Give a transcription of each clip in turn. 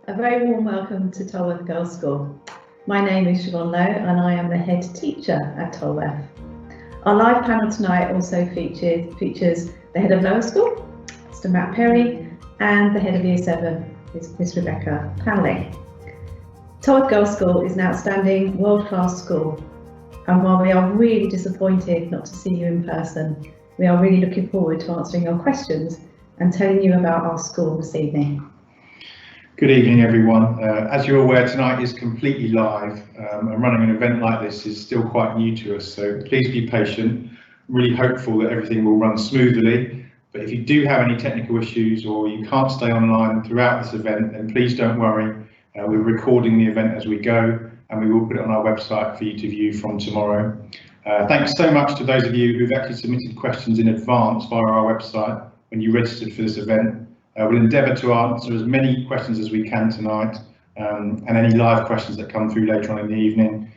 A very warm welcome to Tolworth Girls' School. My name is Siobhan Lowe and I am the head teacher at Tolworth. Our live panel tonight also features the head of lower school, Mr. Matt Perry, and the head of Year 7, Miss Rebecca Powling. Tolworth Girls' School is an outstanding world-class school, and while we are really disappointed not to see you in person, we are really looking forward to answering your questions and telling you about our school this evening. Good evening, everyone. As you're aware, tonight is completely live, and running an event like this is still quite new to us, so please be patient. I'm really hopeful that everything will run smoothly, but if you do have any technical issues or you can't stay online throughout this event, then please don't worry. We're recording the event as we go, and we will put it on our website for you to view from tomorrow. Thanks so much to those of you who've actually submitted questions in advance via our website when you registered for this event. We'll endeavour to answer as many questions as we can tonight, and any live questions that come through later on in the evening.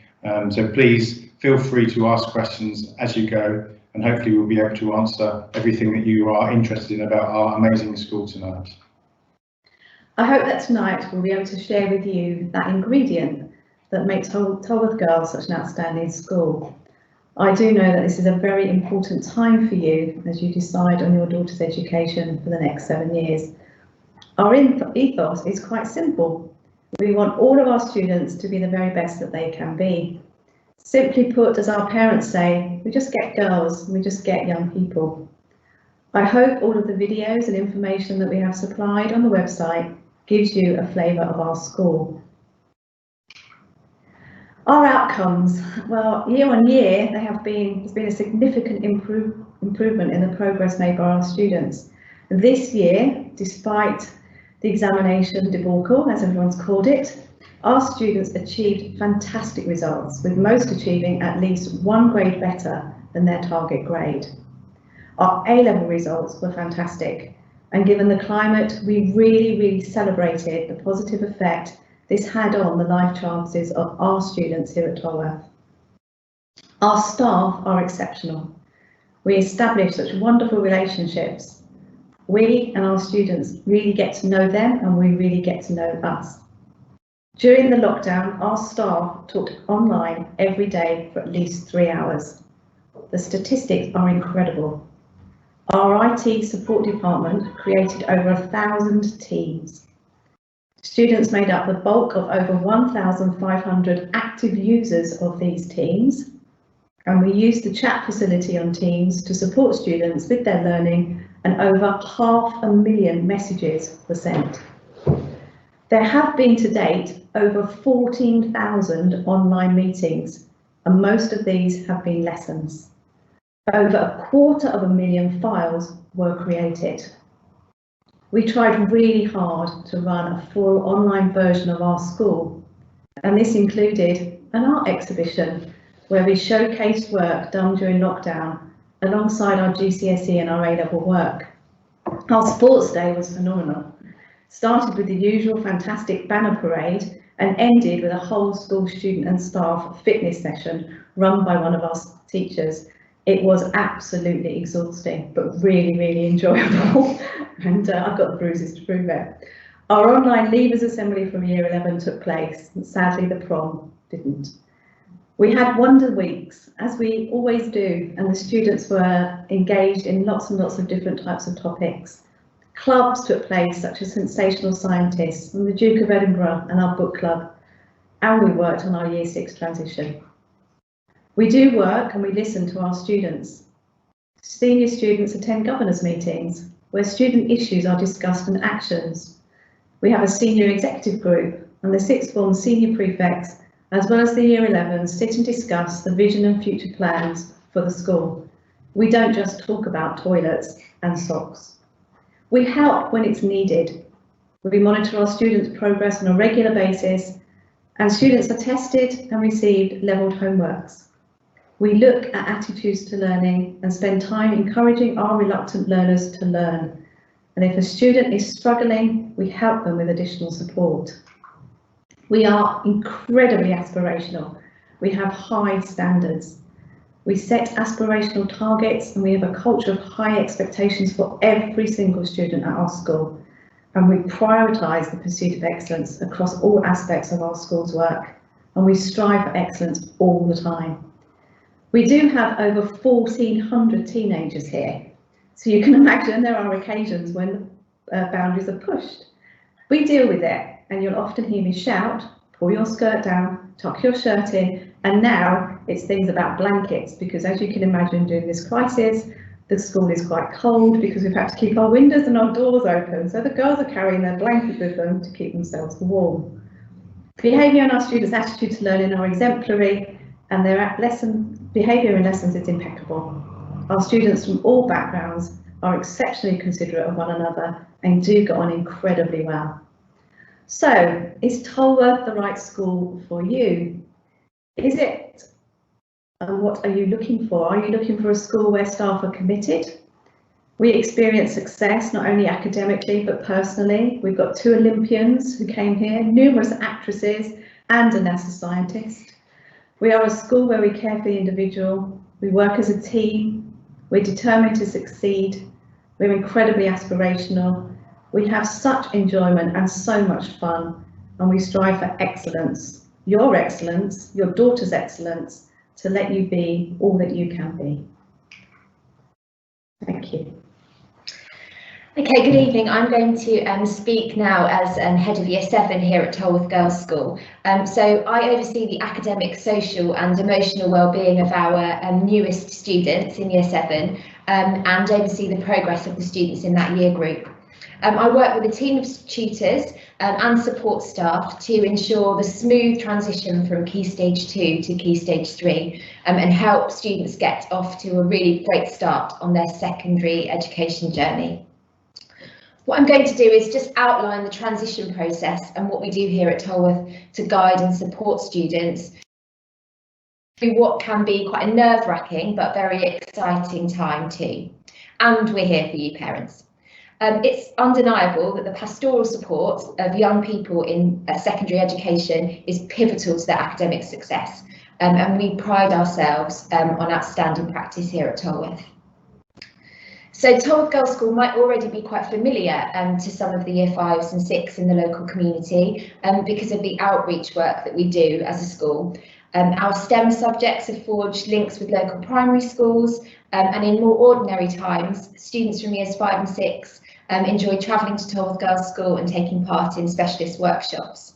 So please feel free to ask questions as you go, and hopefully we'll be able to answer everything that you are interested in about our amazing school tonight. I hope that tonight we'll be able to share with you that ingredient that makes Tolworth Girls such an outstanding school. I do know that this is a very important time for you as you decide on your daughter's education for the next 7 years. Our ethos is quite simple. We want all of our students to be the very best that they can be. Simply put, as our parents say, we just get girls, we just get young people. I hope all of the videos and information that we have supplied on the website gives you a flavour of our school. Our outcomes, well, year on year, there's been a significant improvement in the progress made by our students. This year, despite the examination debacle, as everyone's called it, our students achieved fantastic results, with most achieving at least 1 grade better than their target grade. Our A-level results were fantastic, and given the climate, we really celebrated the positive effect this had on the life chances of our students here at Tolworth. Our staff are exceptional. We establish such wonderful relationships. We and our students really get to know them, and we really get to know us. During the lockdown, our staff taught online every day for at least 3 hours. The statistics are incredible. Our IT support department created over 1,000 teams. Students made up the bulk of over 1,500 active users of these teams, and we used the chat facility on Teams to support students with their learning, and over 500,000 messages were sent. There have been to date over 14,000 online meetings, and most of these have been lessons. Over 250,000 files were created. We tried really hard to run a full online version of our school, and this included an art exhibition where we showcased work done during lockdown alongside our GCSE and our A-level work. Our sports day was phenomenal. Started with the usual fantastic banner parade and ended with a whole school student and staff fitness session run by one of our teachers. It was absolutely exhausting, but really enjoyable, and I've got the bruises to prove it. Our online leavers assembly from year 11 took place, and sadly the prom didn't. We had wonder weeks, as we always do, and the students were engaged in lots and lots of different types of topics. Clubs took place, such as Sensational Scientists and the Duke of Edinburgh and our book club, and we worked on our Year 6 transition. We do work and we listen to our students. Senior students attend governors meetings where student issues are discussed and actions. We have a senior executive group, and the sixth form senior prefects, as well as the year 11, sit and discuss the vision and future plans for the school. We don't just talk about toilets and socks. We help when it's needed. We monitor our students' progress on a regular basis, and students are tested and receive levelled homeworks. We look at attitudes to learning and spend time encouraging our reluctant learners to learn. And if a student is struggling, we help them with additional support. We are incredibly aspirational. We have high standards. We set aspirational targets, and we have a culture of high expectations for every single student at our school. and we prioritise the pursuit of excellence across all aspects of our school's work, and we strive for excellence all the time. We do have over 1,400 teenagers here, so you can imagine there are occasions when boundaries are pushed. We deal with it, and you'll often hear me shout, pull your skirt down, tuck your shirt in, and now it's things about blankets, because as you can imagine during this crisis, the school is quite cold because we've had to keep our windows and our doors open, so the girls are carrying their blankets with them to keep themselves warm. Behaviour and our students' attitude to learning are exemplary, and their behaviour in lessons is impeccable. Our students from all backgrounds are exceptionally considerate of one another and do get on incredibly well. So, is Tolworth the right school for you? Is it? And what are you looking for? Are you looking for a school where staff are committed? We experience success not only academically but personally. We've got 2 Olympians who came here, numerous actresses and a NASA scientist. We are a school where we care for the individual, we work as a team, we're determined to succeed, we're incredibly aspirational, we have such enjoyment and so much fun, and we strive for excellence, your daughter's excellence, to let you be all that you can be. Thank you. Okay, good evening. I'm going to speak now as Head of Year 7 here at Tolworth Girls' School. So I oversee the academic, social and emotional wellbeing of our newest students in Year 7 and oversee the progress of the students in that year group. I work with a team of tutors and support staff to ensure the smooth transition from Key Stage 2 to Key Stage 3 and help students get off to a really great start on their secondary education journey. What I'm going to do is just outline the transition process and what we do here at Tolworth to guide and support students through what can be quite a nerve-wracking but very exciting time too. And we're here for you parents. It's undeniable that the pastoral support of young people in secondary education is pivotal to their academic success, and we pride ourselves on outstanding practice here at Tolworth. So Tolworth Girls' School might already be quite familiar to some of the Year 5s and 6s in the local community because of the outreach work that we do as a school. Our STEM subjects have forged links with local primary schools, and in more ordinary times, students from Years 5 and 6 enjoy travelling to Tolworth Girls' School and taking part in specialist workshops.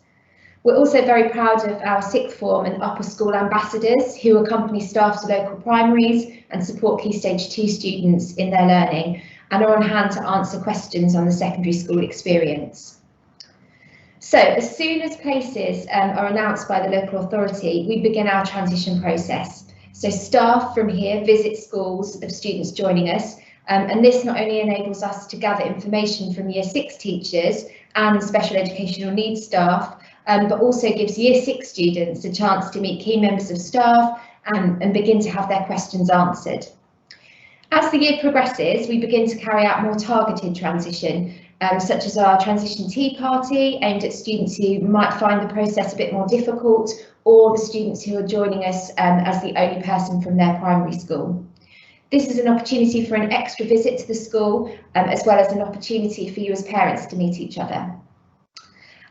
We're also very proud of our 6th form and upper school ambassadors who accompany staff to local primaries and support Key Stage 2 students in their learning and are on hand to answer questions on the secondary school experience. So as soon as places are announced by the local authority, we begin our transition process. So staff from here visit schools of students joining us, and this not only enables us to gather information from Year 6 teachers and special educational needs staff, but also gives Year 6 students a chance to meet key members of staff and begin to have their questions answered. As the year progresses, we begin to carry out more targeted transition, such as our transition tea party aimed at students who might find the process a bit more difficult, or the students who are joining us as the only person from their primary school. This is an opportunity for an extra visit to the school, as well as an opportunity for you as parents to meet each other.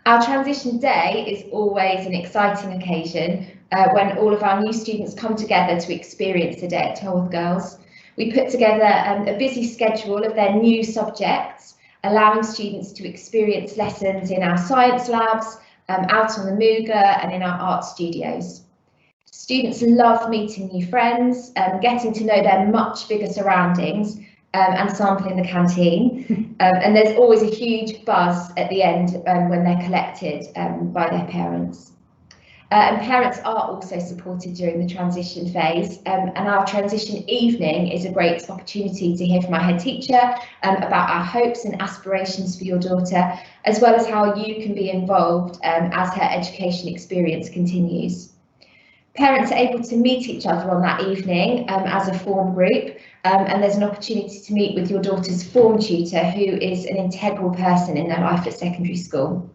Our transition day is always an exciting occasion when all of our new students come together to experience the day at Tolworth Girls. We put together a busy schedule of their new subjects, allowing students to experience lessons in our science labs, out on the Mooga and in our art studios. Students love meeting new friends, getting to know their much bigger surroundings and sampling the canteen. And there's always a huge buzz at the end when they're collected by their parents. And parents are also supported during the transition phase, and our transition evening is a great opportunity to hear from our head teacher about our hopes and aspirations for your daughter, as well as how you can be involved as her education experience continues. Parents are able to meet each other on that evening as a form group, and there's an opportunity to meet with your daughter's form tutor, who is an integral person in their life at secondary school.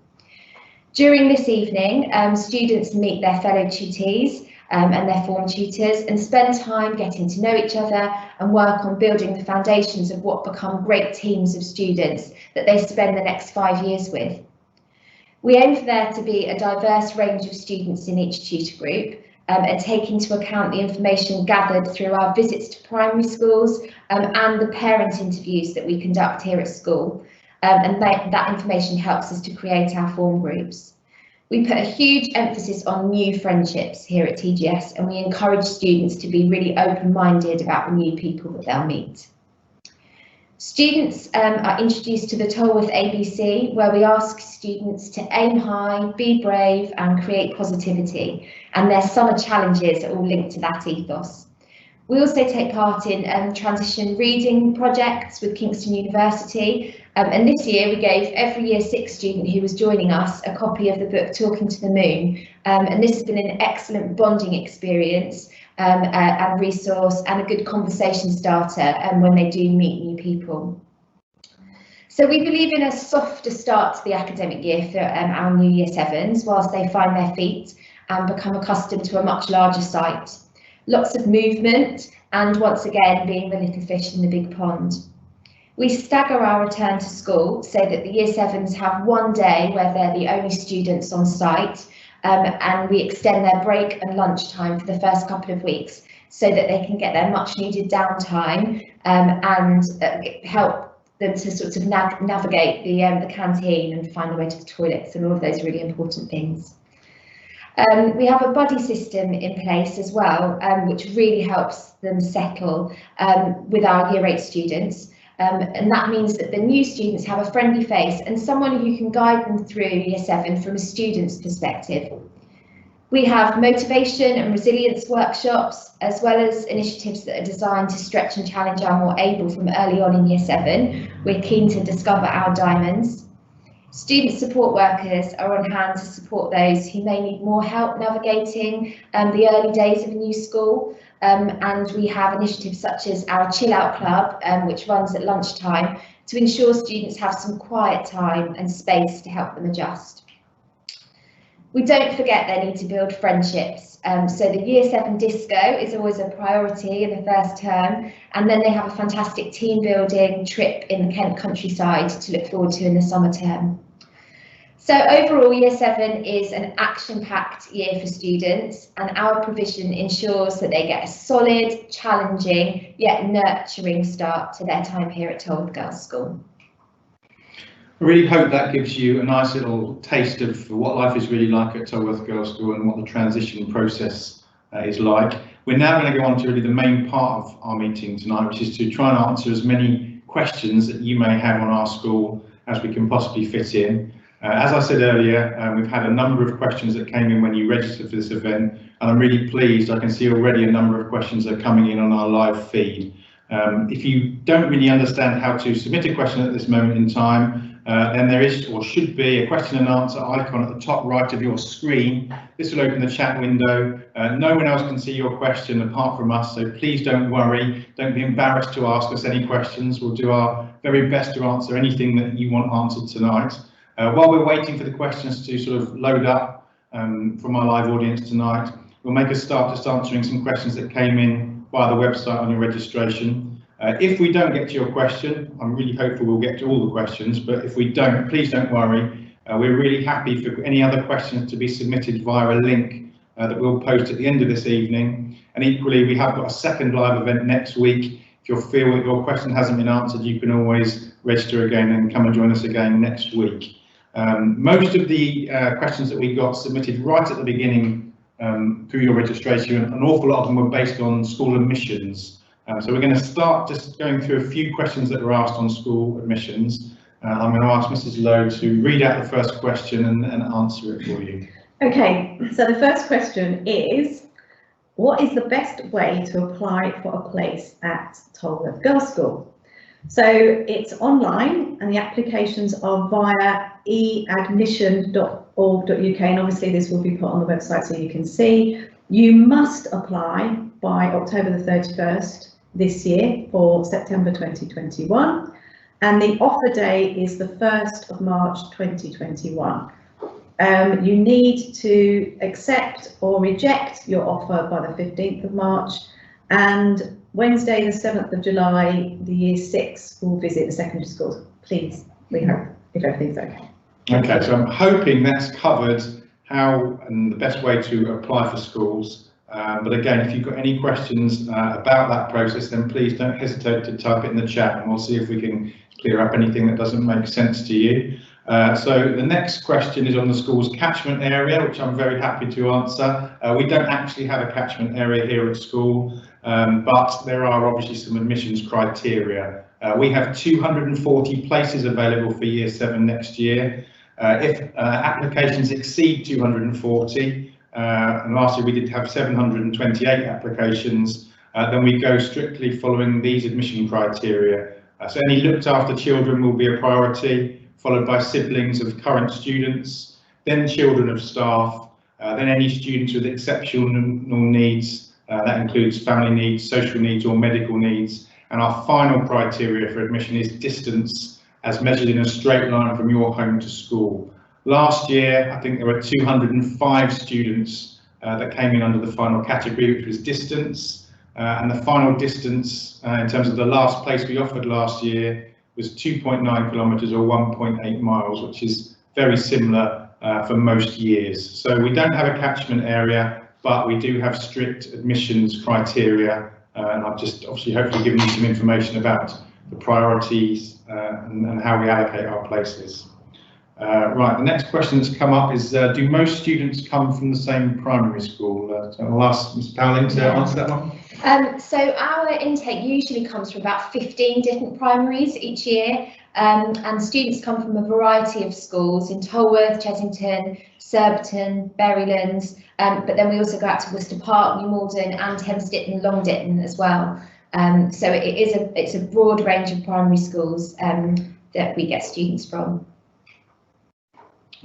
During this evening, students meet their fellow tutees, and their form tutors, and spend time getting to know each other and work on building the foundations of what become great teams of students that they spend the next 5 years with. We aim for there to be a diverse range of students in each tutor group, and take into account the information gathered through our visits to primary schools and the parent interviews that we conduct here at school. And that information helps us to create our form groups. We put a huge emphasis on new friendships here at TGS, and we encourage students to be really open-minded about the new people that they'll meet. Students are introduced to the Tolworth ABC, where we ask students to aim high, be brave and create positivity, and their summer challenges are all linked to that ethos. We also take part in transition reading projects with Kingston University, and this year we gave every Year 6 student who was joining us a copy of the book Talking to the Moon, and this has been an excellent bonding experience and resource and a good conversation starter when they do meet new people. So we believe in a softer start to the academic year for our new Year 7s whilst they find their feet and become accustomed to a much larger site. Lots of movement and once again being the little fish in the big pond. We stagger our return to school so that the Year 7s have one day where they're the only students on site, and we extend their break and lunchtime for the first couple of weeks so that they can get their much needed downtime and help them to sort of navigate the canteen and find their way to the toilets and all of those really important things. We have a buddy system in place as well, which really helps them settle with our Year 8 students. And that means that the new students have a friendly face and someone who can guide them through Year 7 from a student's perspective. We have motivation and resilience workshops, as well as initiatives that are designed to stretch and challenge our more able from early on in Year 7. We're keen to discover our diamonds. Student support workers are on hand to support those who may need more help navigating the early days of a new school. And we have initiatives such as our Chill Out Club, which runs at lunchtime, to ensure students have some quiet time and space to help them adjust. We don't forget they need to build friendships. So the Year 7 disco is always a priority in the first term, and then they have a fantastic team building trip in the Kent countryside to look forward to in the summer term. So overall, Year 7 is an action-packed year for students, and our provision ensures that they get a solid, challenging, yet nurturing start to their time here at Tolworth Girls' School. I really hope that gives you a nice little taste of what life is really like at Tolworth Girls' School and what the transition process is like. We're now going to go on to really the main part of our meeting tonight, which is to try and answer as many questions that you may have on our school as we can possibly fit in. As I said earlier, we've had a number of questions that came in when you registered for this event, and I'm really pleased. I can see already a number of questions are coming in on our live feed. If you don't really understand how to submit a question at this moment in time, then there is or should be a question and answer icon at the top right of your screen. This will open the chat window. No one else can see your question apart from us, so please don't worry. Don't be embarrassed to ask us any questions. We'll do our very best to answer anything that you want answered tonight. While we're waiting for the questions to sort of load up from our live audience tonight, we'll make a start just answering some questions that came in via the website on your registration. If we don't get to your question, I'm really hopeful we'll get to all the questions, but if we don't, please don't worry. We're really happy for any other questions to be submitted via a link that we'll post at the end of this evening. And equally, we have got a second live event next week. If you feel that your question hasn't been answered, you can always register again and come and join us again next week. Most of the questions that we got submitted right at the beginning through your registration, an awful lot of them were based on school admissions. So we're going to start just going through a few questions that were asked on school admissions. I'm going to ask Mrs. Lowe to read out the first question and answer it for you. Okay, so the first question is, what is the best way to apply for a place at Tolworth Girls' School? So it's online and the applications are via eadmission.org.uk, and obviously this will be put on the website so you can see. You must apply by October the 31st this year for September 2021, and the offer day is the 1st of March 2021. You need to accept or reject your offer by the 15th of March, and Wednesday the 7th of July, the Year 6 will visit the secondary schools. Please, we hope, if everything's okay. Okay, so I'm hoping that's covered how and the best way to apply for schools. But again, if you've got any questions about that process, then please don't hesitate to type it in the chat, and we'll see if we can clear up anything that doesn't make sense to you. So the next question is on the school's catchment area, which I'm very happy to answer. We don't actually have a catchment area here at school, but there are obviously some admissions criteria. We have 240 places available for Year 7 next year. If applications exceed 240, and last year we did have 728 applications, then we go strictly following these admission criteria. So any looked after children will be a priority, followed by siblings of current students, then children of staff, then any students with exceptional needs, that includes family needs, social needs or medical needs, and our final criteria for admission is distance as measured in a straight line from your home to school. Last year, I think there were 205 students that came in under the final category, which was distance, and the final distance in terms of the last place we offered last year was 2.9 kilometres or 1.8 miles, which is very similar for most years. So we don't have a catchment area, but we do have strict admissions criteria, and I've just obviously hopefully given you some information about the priorities and how we allocate our places. Right, the next question that's come up is, do most students come from the same primary school? So I'll ask Ms. Powling to answer that one. So our intake usually comes from about 15 different primaries each year, and students come from a variety of schools in Tolworth, Chessington, Surbiton, Berrylands, but then we also go out to Worcester Park, New Malden and Thames Ditton and Long Ditton as well. So it's a broad range of primary schools that we get students from.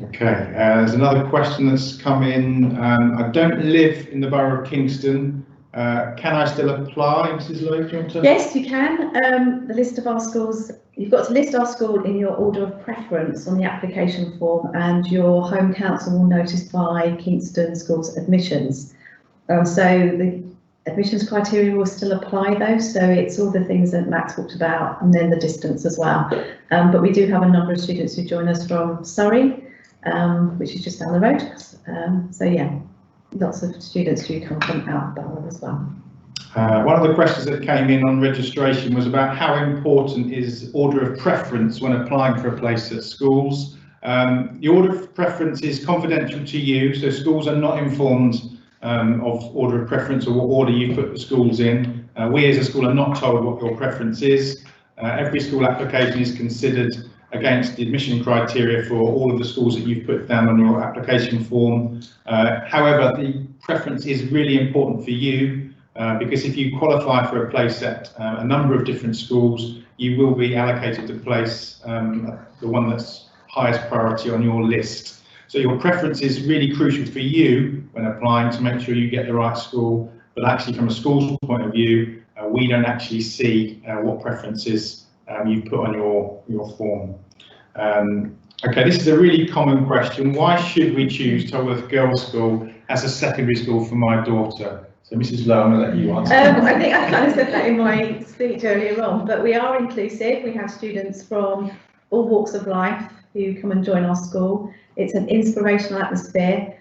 Okay, there's another question that's come in. I don't live in the borough of Kingston. Can I still apply, Mrs. Lowe? Do you want to? Yes, you can. The list of our schools, you've got to list our school in your order of preference on the application form, and your home council will notify Kingston Schools admissions. So the admissions criteria will still apply though, so it's all the things that Matt talked about, and then the distance as well. But we do have a number of students who join us from Surrey, which is just down the road. So yeah, lots of students do come from out Borough as well. One of the questions that came in on registration was about how important is order of preference when applying for a place at schools. The order of preference is confidential to you, so schools are not informed of order of preference or what order you put the schools in. We as a school are not told what your preference is. Every school application is considered against the admission criteria for all of the schools that you've put down on your application form. However, the preference is really important for you because if you qualify for a place at a number of different schools, you will be allocated to place the one that's highest priority on your list. So your preference is really crucial for you when applying to make sure you get the right school, but actually from a school's point of view, we don't actually see what preferences you've put on your form. Okay, this is a really common question. Why should we choose Tolworth Girls' School as a secondary school for my daughter? So Mrs. Lowe, I'm going to let you answer. I think I kind of said that in my speech earlier on, but we are inclusive. We have students from all walks of life who come and join our school. It's an inspirational atmosphere.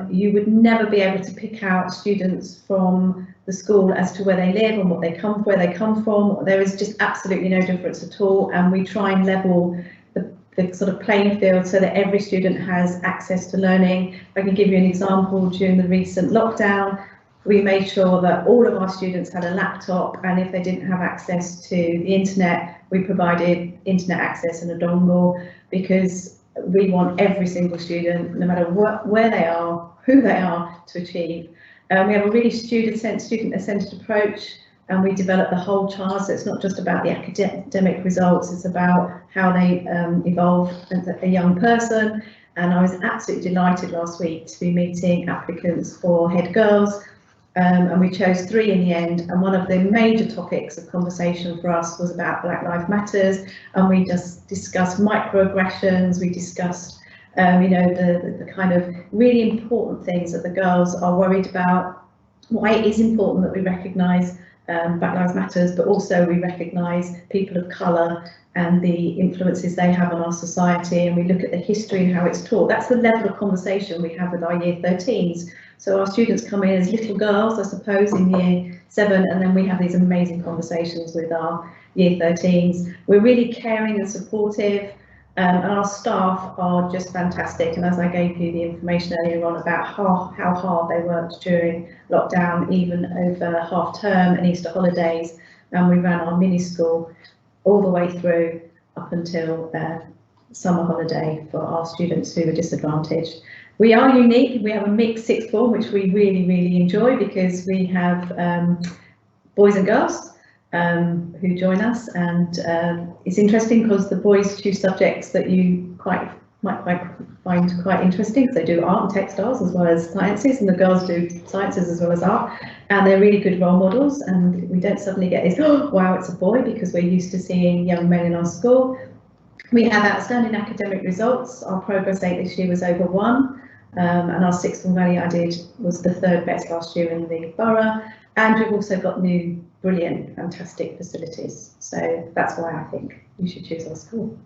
You would never be able to pick out students from the school as to where they live and where they come from. There is just absolutely no difference at all, and we try and level the sort of playing field so that every student has access to learning. If I can give you an example, during the recent lockdown, we made sure that all of our students had a laptop, and if they didn't have access to the internet, we provided internet access and a dongle, because we want every single student, no matter where they are, who they are, to achieve. We have a really student-centred approach, and we develop the whole child, so it's not just about the academic results, it's about how they evolve as a young person. And I was absolutely delighted last week to be meeting applicants for head girls, and we chose 3 in the end, and one of the major topics of conversation for us was about Black Lives Matters, and we just discussed microaggressions, we discussed you know, the kind of really important things that the girls are worried about, why it is important that we recognise Black Lives Matters, but also we recognise people of colour and the influences they have on our society, and we look at the history and how it's taught. That's the level of conversation we have with our year 13s. So our students come in as little girls, I suppose, in year 7, and then we have these amazing conversations with our year 13s. We're really caring and supportive, and our staff are just fantastic. And as I gave you the information earlier on about how hard they worked during lockdown, even over half term and Easter holidays, and we ran our mini school all the way through up until summer holiday for our students who were disadvantaged. We are unique. We have a mixed sixth form, which we really enjoy, because we have boys and girls who join us, and it's interesting because the boys choose subjects that you might find quite interesting, because they do art and textiles as well as sciences, and the girls do sciences as well as art, and they're really good role models, and we don't suddenly get this, oh wow, it's a boy, because we're used to seeing young men in our school. We have outstanding academic results. Our progress rate this year was over 1, and our sixth form value added was the 3rd best last year in the borough, and we've also got new brilliant fantastic facilities, so that's why I think you should choose our school.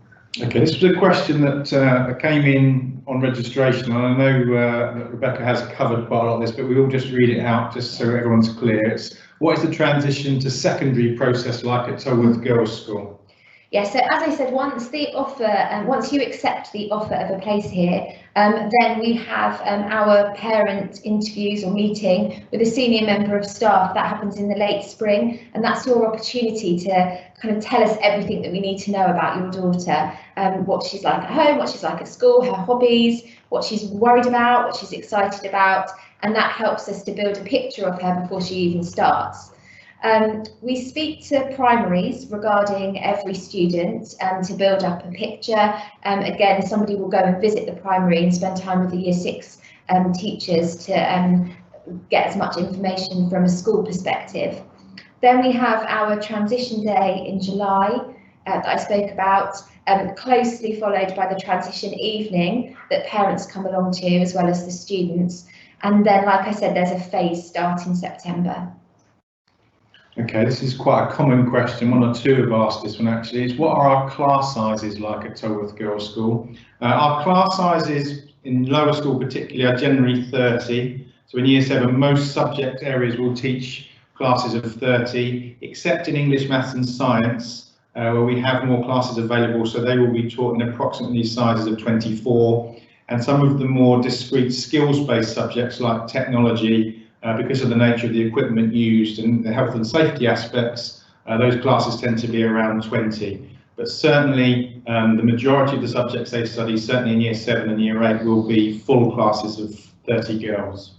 Okay, this was a question that came in on registration, and I know that Rebecca has covered quite a lot of this, but we will just read it out just so everyone's clear. It's, what is the transition to secondary process like at Tolworth Girls' School? Yeah, so as I said, once the offer, and once you accept the offer of a place here, then we have our parent interviews or meeting with a senior member of staff. That happens in the late spring, and that's your opportunity to kind of tell us everything that we need to know about your daughter, what she's like at home, what she's like at school, her hobbies, what she's worried about, what she's excited about, and that helps us to build a picture of her before she even starts. We speak to primaries regarding every student to build up a picture. Again, somebody will go and visit the primary and spend time with the year 6 teachers to get as much information from a school perspective. Then we have our transition day in July that I spoke about, closely followed by the transition evening that parents come along to, as well as the students. And then, like I said, there's a phase start in September. Okay, this is quite a common question. 1 or 2 have asked this one actually. Is what are our class sizes like at Tolworth Girls' School? Our class sizes in lower school particularly are generally 30. So in year 7, most subject areas will teach classes of 30, except in English, Maths and Science, where we have more classes available. So they will be taught in approximately sizes of 24. And some of the more discrete skills-based subjects like technology, because of the nature of the equipment used and the health and safety aspects, those classes tend to be around 20. But certainly the majority of the subjects they study, certainly in year 7 and year 8, will be full classes of 30 girls.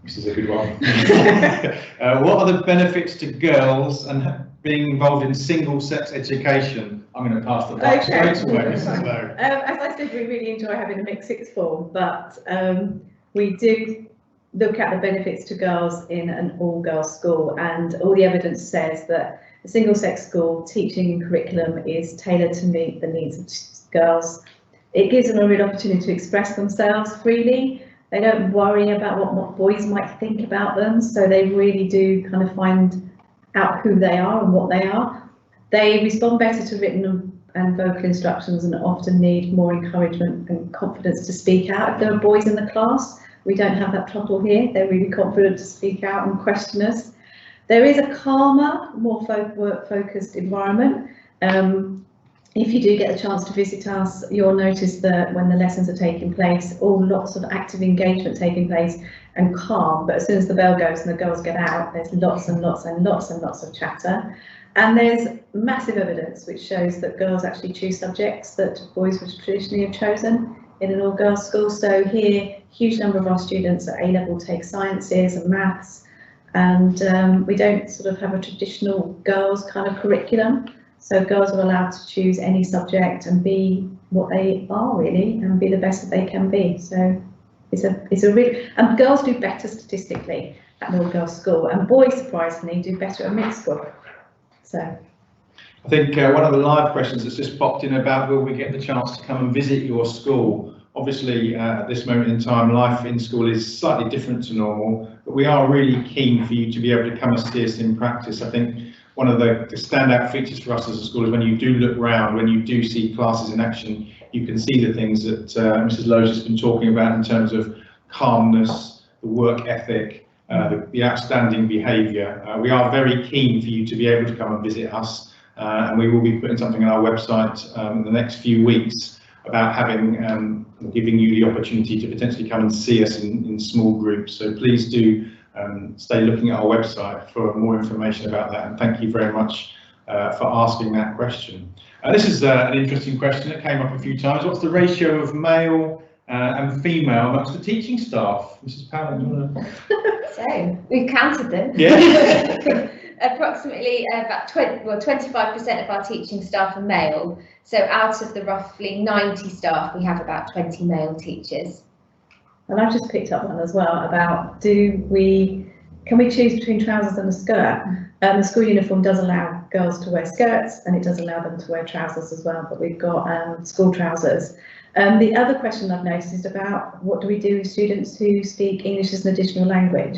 This is a good one. What are the benefits to girls and being involved in single-sex education? I'm going to pass the buck straight away, Mrs. Lowe. As I said, we really enjoy having a mixed sixth form, but we do look at the benefits to girls in an all-girls school, and all the evidence says that a single-sex school teaching and curriculum is tailored to meet the needs of girls. It gives them a real opportunity to express themselves freely. They don't worry about what boys might think about them, so they really do kind of find out who they are and what they are. They respond better to written and vocal instructions and often need more encouragement and confidence to speak out. If there are boys in the class, we don't have that trouble here. They're really confident to speak out and question us. There is a calmer, more work-focused environment. If you do get a chance to visit us, you'll notice that when the lessons are taking place, lots of active engagement taking place and calm. But as soon as the bell goes and the girls get out, there's lots and lots and lots and lots of chatter. And there's massive evidence which shows that girls actually choose subjects that boys would traditionally have chosen in an all-girls school. So here, huge number of our students at A-level take sciences and maths, and we don't sort of have a traditional girls kind of curriculum. So girls are allowed to choose any subject and be what they are really, and be the best that they can be. So it's a really, and girls do better statistically at an all-girls school, and boys surprisingly do better at a mixed school. So. I think one of the live questions that's just popped in about will we get the chance to come and visit your school? Obviously, at this moment in time, life in school is slightly different to normal, but we are really keen for you to be able to come and see us in practice. I think one of the standout features for us as a school is when you do look round, when you do see classes in action, you can see the things that Mrs. Lowe's has been talking about in terms of calmness, the work ethic, the outstanding behaviour. We are very keen for you to be able to come and visit us, and we will be putting something on our website in the next few weeks about giving you the opportunity to potentially come and see us in small groups. So please do stay looking at our website for more information about that, and thank you very much for asking that question. This is an interesting question that came up a few times. What's the ratio of male and female amongst the teaching staff? Mrs. Powling, do you want to? So we've counted them. Yeah. Approximately about 25% of our teaching staff are male. So out of the roughly 90 staff, we have about 20 male teachers. And I've just picked up one as well about can we choose between trousers and a skirt? The school uniform does allow girls to wear skirts, and it does allow them to wear trousers as well, but we've got school trousers. The other question I've noticed is about what do we do with students who speak English as an additional language?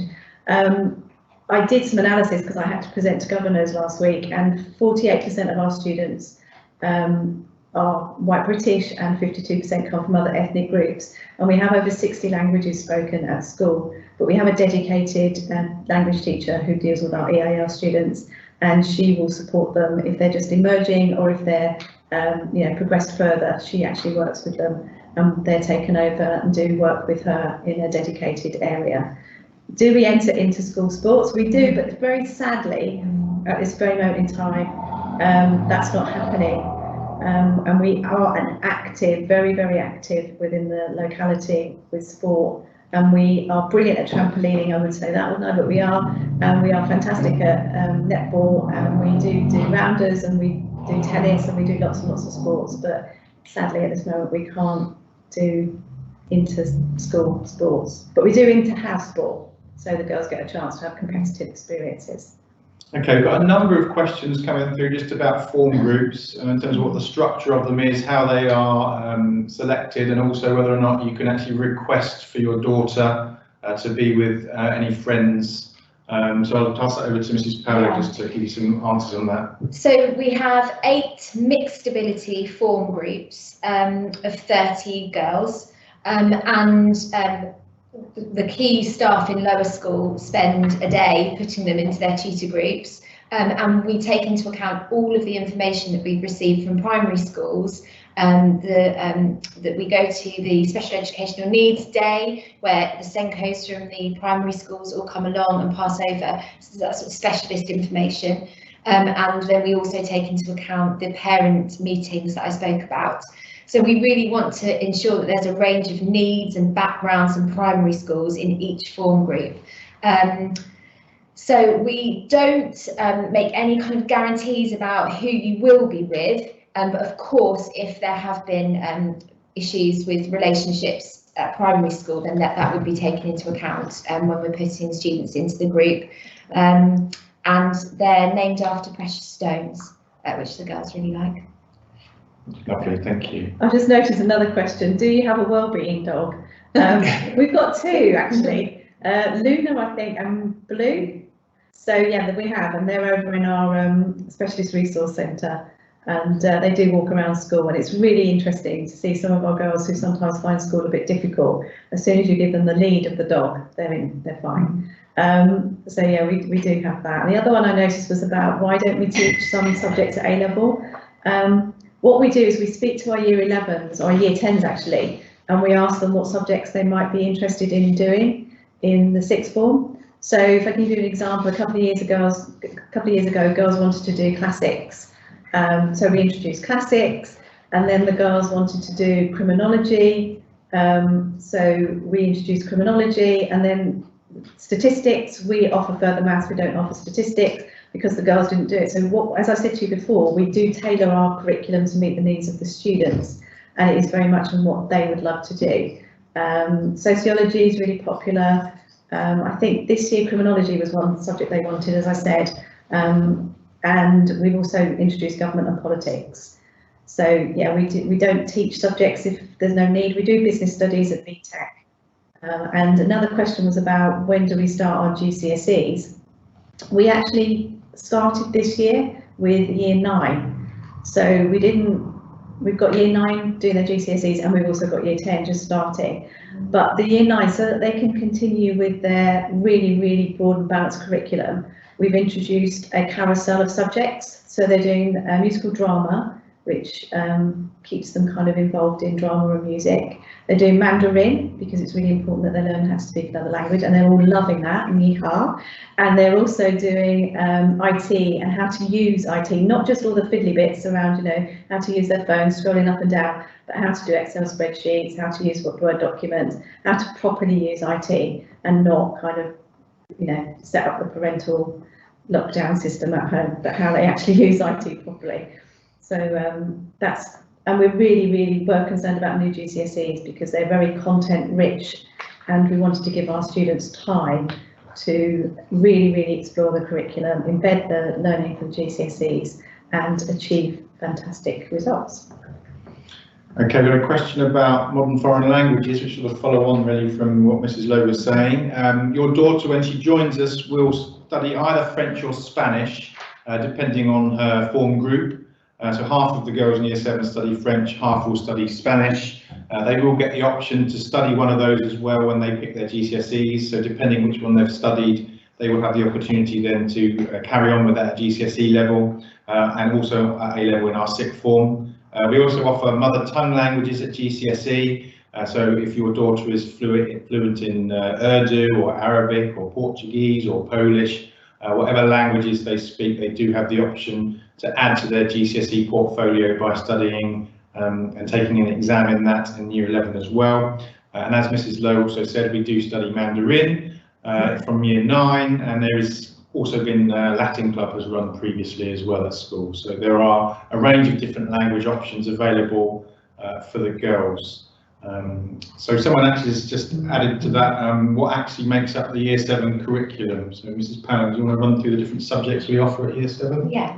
I did some analysis because I had to present to governors last week, and 48% of our students are white British and 52% come from other ethnic groups, and we have over 60 languages spoken at school, but we have a dedicated language teacher who deals with our EAL students, and she will support them if they're just emerging or if they're progressed further. She actually works with them, and they're taken over and do work with her in a dedicated area. Do we enter into school sports? We do, but very sadly, at this very moment in time, that's not happening. And we are an active, very, very active within the locality with sport. And we are brilliant at trampolining, I would say that one, no, but we are fantastic at netball, and we do rounders, and we do tennis, and we do lots and lots of sports. But sadly, at this moment, we can't do inter-school sports, but we do inter-house sport. So the girls get a chance to have competitive experiences. Okay, we've got a number of questions coming through just about form groups in terms of what the structure of them is, how they are selected, and also whether or not you can actually request for your daughter to be with any friends. So I'll pass that over to Mrs. Powling just to give you some answers on that. So we have 8 mixed ability form groups of 30 girls, and the key staff in lower school spend a day putting them into their tutor groups, and we take into account all of the information that we've received from primary schools, that we go to the special educational needs day where the Senkos from the primary schools all come along and pass over that sort of specialist information, and then we also take into account the parent meetings that I spoke about. So we really want to ensure that there's a range of needs and backgrounds in primary schools in each form group. So we don't make any kind of guarantees about who you will be with, but of course, if there have been issues with relationships at primary school, then that would be taken into account when we're putting students into the group. And they're named after precious stones, which the girls really like. Lovely, thank you. I've just noticed another question. Do you have a wellbeing dog? We've got 2 actually, Luna, I think, and Blue. So yeah, we have, and they're over in our specialist resource centre, and they do walk around school, and it's really interesting to see some of our girls who sometimes find school a bit difficult. As soon as you give them the lead of the dog, they're fine. So yeah, we do have that. And the other one I noticed was about why don't we teach some subjects at A level? What we do is we speak to our year 11s, or year 10s actually, and we ask them what subjects they might be interested in doing in the 6th form. So if I can give you an example, a couple of years ago, girls wanted to do classics. So we introduced classics, and then the girls wanted to do criminology. So we introduced criminology, and then statistics. We offer further maths, we don't offer statistics, because the girls didn't do it. So as I said to you before, we do tailor our curriculum to meet the needs of the students, and it is very much on what they would love to do. Sociology is really popular. I think this year criminology was one subject they wanted, as I said. and we've also introduced government and politics. So yeah, we don't teach subjects if there's no need. We do business studies at BTEC. And another question was about when do we start our GCSEs? We actually started this year with year 9. So we've got year 9 doing their GCSEs, and we've also got year 10 just starting. But the year 9, so that they can continue with their really broad and balanced curriculum, we've introduced a carousel of subjects. So they're doing musical drama, which keeps them kind of involved in drama and music. They're doing Mandarin, because it's really important that they learn how to speak another language, and they're all loving that, Niha. And they're also doing IT and how to use IT, not just all the fiddly bits around, how to use their phones, scrolling up and down, but how to do Excel spreadsheets, how to use Word documents, how to properly use IT, and not kind of, set up the parental lockdown system at home, but how they actually use IT properly. So and we're really were concerned about new GCSEs because they're very content rich, and we wanted to give our students time to really explore the curriculum, embed the learning from GCSEs, and achieve fantastic results. Okay, we've got a question about modern foreign languages, which will follow on really from what Mrs. Lowe was saying. Your daughter, when she joins us, will study either French or Spanish, depending on her form group. So half of the girls in year 7 study French, half will study Spanish. They will get the option to study one of those as well when they pick their GCSEs. So depending which one they've studied, they will have the opportunity then to carry on with that at GCSE level and also at A level in our sixth form. We also offer mother tongue languages at GCSE. So if your daughter is fluent in Urdu or Arabic or Portuguese or Polish, whatever languages they speak, they do have the option to add to their GCSE portfolio by studying and taking an exam in that in year 11 as well. And as Mrs. Lowe also said, we do study Mandarin from year 9, and there is also been Latin Club has run previously as well at school. So there are a range of different language options available for the girls. So someone actually has just added to that what actually makes up the year 7 curriculum. So Mrs. Powling, do you want to run through the different subjects we offer at year 7? Yeah,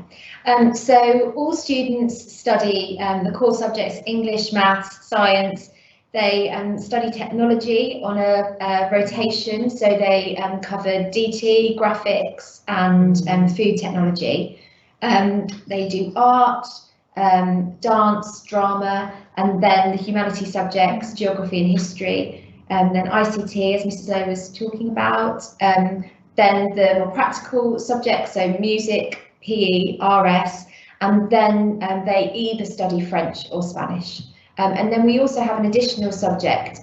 so all students study the core subjects: English, maths, science. They study technology on a rotation, so they cover DT, graphics, and food technology. They do art, dance, drama, and then the humanities subjects, geography and history, and then ICT, as Mrs. Lowe was talking about. Then the more practical subjects, so music, PE, RS, and then they either study French or Spanish. And then we also have an additional subject,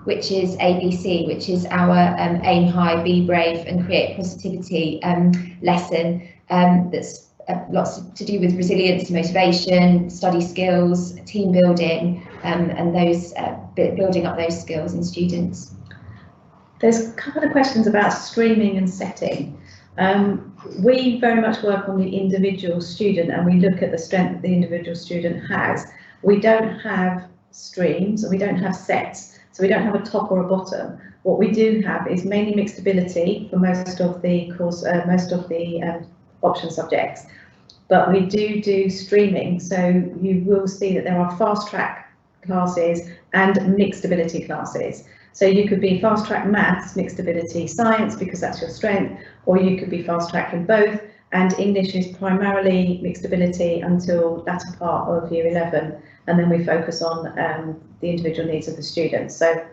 which is ABC, which is our Aim High, Be Brave and Create Positivity lesson. That's lots to do with resilience, motivation, study skills, team building, and those building up those skills in students. There's a couple of questions about streaming and setting. We very much work on the individual student, and we look at the strength that the individual student has. We don't have streams, or we don't have sets, so we don't have a top or a bottom. What we do have is mainly mixed ability for most of the course, option subjects, but we do streaming. So you will see that there are fast track classes and mixed ability classes. So you could be fast track maths, mixed ability science, because that's your strength, or you could be fast track in both. And English is primarily mixed ability until latter part of year 11, and then we focus on the individual needs of the students. So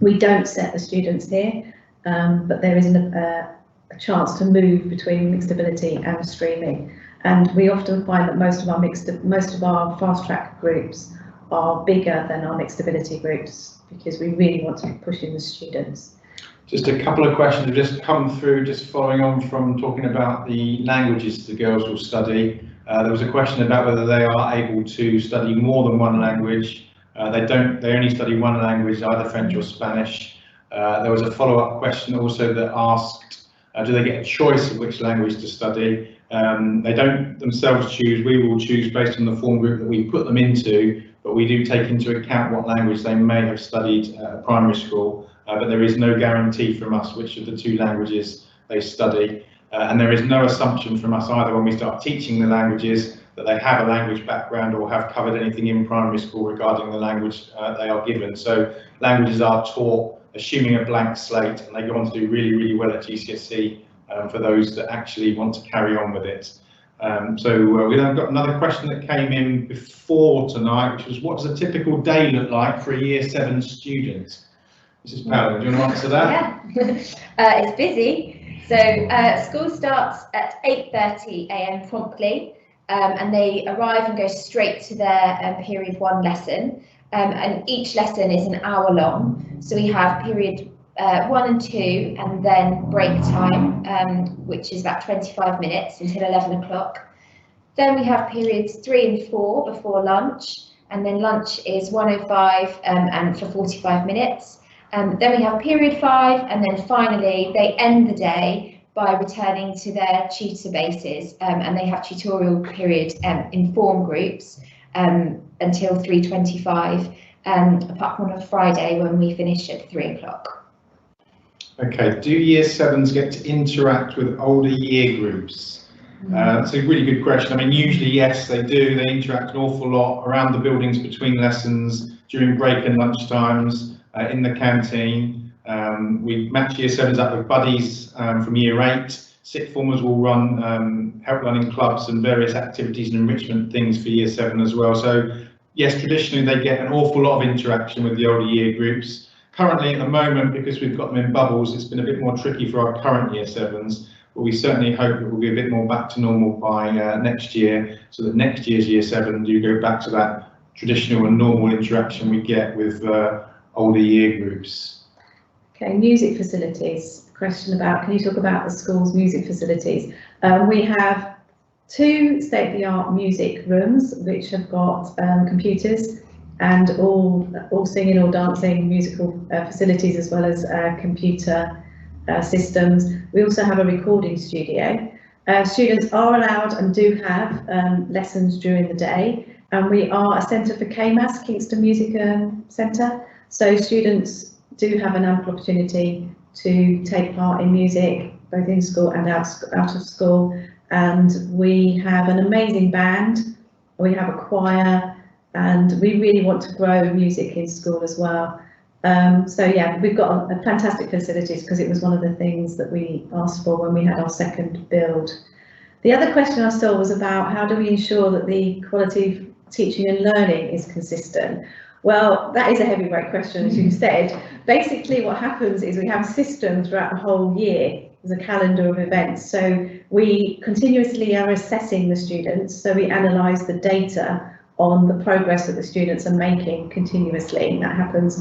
we don't set the students here, but there isn't a chance to move between mixed ability and streaming. And we often find that most of our fast track groups are bigger than our mixed ability groups, because we really want to push in the students. Just a couple of questions have just come through, just following on from talking about the languages the girls will study. There was a question about whether they are able to study more than one language. They only study one language, either French or Spanish. There was a follow-up question also that asked, do they get a choice of which language to study? They don't themselves choose. We will choose based on the form group that we put them into, but we do take into account what language they may have studied at primary school. But there is no guarantee from us which of the 2 languages they study. and there is no assumption from us either when we start teaching the languages that they have a language background or have covered anything in primary school regarding the language they are given. So languages are taught assuming a blank slate, and they go on to do really, really well at GCSE for those that actually want to carry on with it. We then got another question that came in before tonight, which was, what does a typical day look like for a Year 7 student? Mrs. Powling, do you want to answer that? Yeah, it's busy. So school starts at 8:30 AM promptly, and they arrive and go straight to their period 1 lesson. And each lesson is an hour long. So we have period 1 and 2, and then break time, which is about 25 minutes until 11 o'clock. Then we have periods 3 and 4 before lunch, and then lunch is 1:05 and for 45 minutes. Then we have period 5, and then finally they end the day by returning to their tutor bases, and they have tutorial period in form groups until 3:25, apart from on a Friday when we finish at 3 o'clock. Okay, do Year 7s get to interact with older year groups? That's a really good question. I mean, usually, yes, they do. They interact an awful lot around the buildings between lessons, during break and lunch times, in the canteen. We match Year 7s up with buddies from Year 8. Sixth formers will run help running clubs and various activities and enrichment things for Year 7 as well. So, yes, traditionally they get an awful lot of interaction with the older year groups. Currently, at the moment, because we've got them in bubbles, it's been a bit more tricky for our current Year 7s, but we certainly hope it will be a bit more back to normal by next year, so that next year's Year 7 do go back to that traditional and normal interaction we get with older year groups. Okay, music facilities. Question about, can you talk about the school's music facilities? We have 2 state-of-the-art music rooms which have got computers and all singing or dancing musical facilities, as well as computer systems. We also have a recording studio. Students are allowed and do have lessons during the day, and we are a centre for KMAS, Kingston Music Centre, so students do have an ample opportunity to take part in music, both in school and out of school. And we have an amazing band, we have a choir, and we really want to grow music in school as well. So yeah, we've got a fantastic facilities, because it was one of the things that we asked for when we had our second build. The other question I saw was about how do we ensure that the quality of teaching and learning is consistent? Well, that is a heavyweight question, as you said. Basically what happens is we have a system throughout the whole year. There's a calendar of events, so we continuously are assessing the students, so we analyse the data on the progress that the students are making continuously, and that happens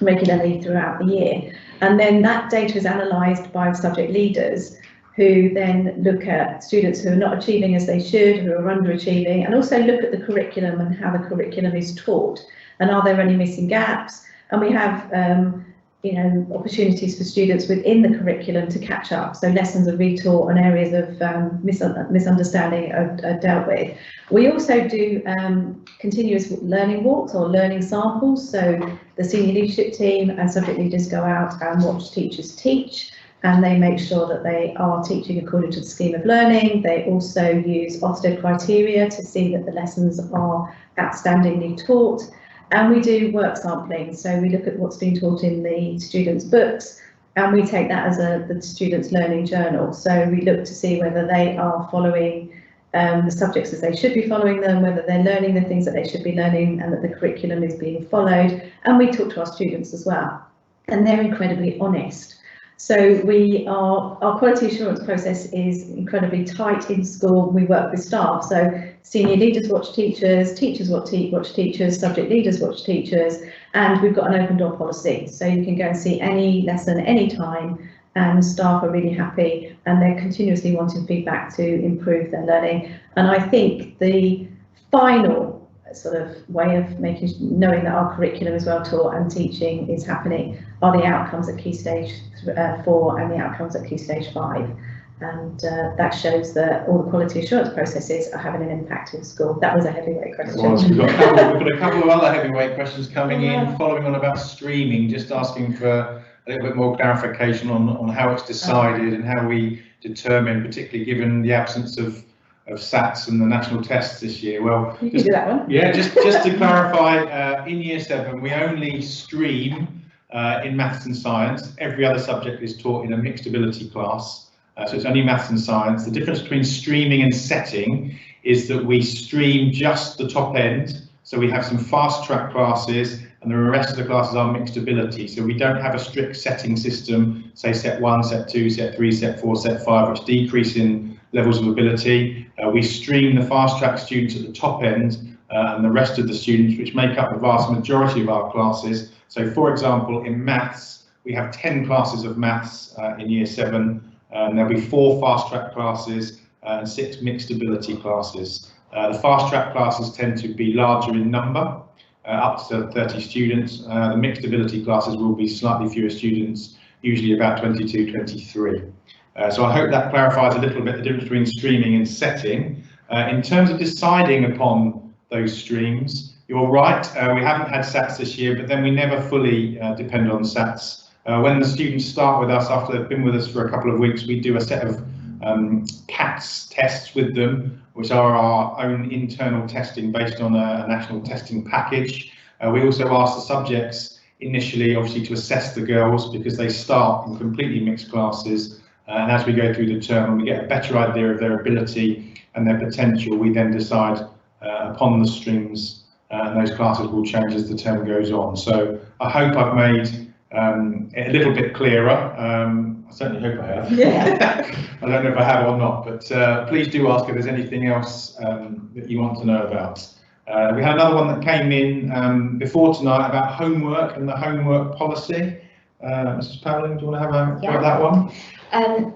regularly throughout the year. And then that data is analysed by subject leaders, who then look at students who are not achieving as they should, who are underachieving, and also look at the curriculum and how the curriculum is taught, and are there any missing gaps. And we have opportunities for students within the curriculum to catch up, so lessons are retaught and areas of misunderstanding are dealt with. We also do continuous learning walks or learning samples, so the senior leadership team and subject leaders go out and watch teachers teach, and they make sure that they are teaching according to the scheme of learning. They also use Ofsted criteria to see that the lessons are outstandingly taught. And we do work sampling, so we look at what's being taught in the students' books, and we take that as the students' learning journal. So we look to see whether they are following the subjects as they should be following them, whether they're learning the things that they should be learning, and that the curriculum is being followed. And we talk to our students as well, and they're incredibly honest. So our quality assurance process is incredibly tight in school. We work with staff, so senior leaders watch teachers, teachers watch teachers, subject leaders watch teachers, and we've got an open door policy. So you can go and see any lesson anytime, and staff are really happy, and they're continuously wanting feedback to improve their learning. And I think the final sort of way of knowing that our curriculum is well taught and teaching is happening are the outcomes at Key Stage 4 and the outcomes at Key Stage 5, and that shows that all the quality assurance processes are having an impact in school. That was a heavyweight question. We've got a couple of other heavyweight questions coming in, following on about streaming, just asking for a little bit more clarification on how it's decided and how we determine, particularly given the absence of SATs and the national tests this year? Well, you can do that one. Yeah, just to clarify, in year 7 we only stream in maths and science. Every other subject is taught in a mixed ability class, so it's only maths and science. The difference between streaming and setting is that we stream just the top end, so we have some fast track classes and the rest of the classes are mixed ability, so we don't have a strict setting system, say set 1, set 2, set 3, set 4, set 5, which decrease in levels of ability. We stream the fast track students at the top end and the rest of the students, which make up the vast majority of our classes. So for example, in maths, we have 10 classes of maths in year 7, and there'll be 4 fast track classes and 6 mixed ability classes. The fast track classes tend to be larger in number, up to 30 students. The mixed ability classes will be slightly fewer students, usually about 22, 23. So I hope that clarifies a little bit the difference between streaming and setting. In terms of deciding upon those streams, you're right, we haven't had SATs this year, but then we never fully depend on SATs. When the students start with us, after they've been with us for a couple of weeks, we do a set of CATS tests with them, which are our own internal testing based on a national testing package. We also ask the subjects initially, obviously, to assess the girls because they start in completely mixed classes. And as we go through the term and we get a better idea of their ability and their potential, we then decide upon the streams, and those classes will change as the term goes on. So I hope I've made it a little bit clearer. I certainly hope I have. Yeah. I don't know if I have or not, but please do ask if there's anything else that you want to know about. We had another one that came in before tonight about homework and the homework policy. Mrs. Powling, do you want to have a go at that one?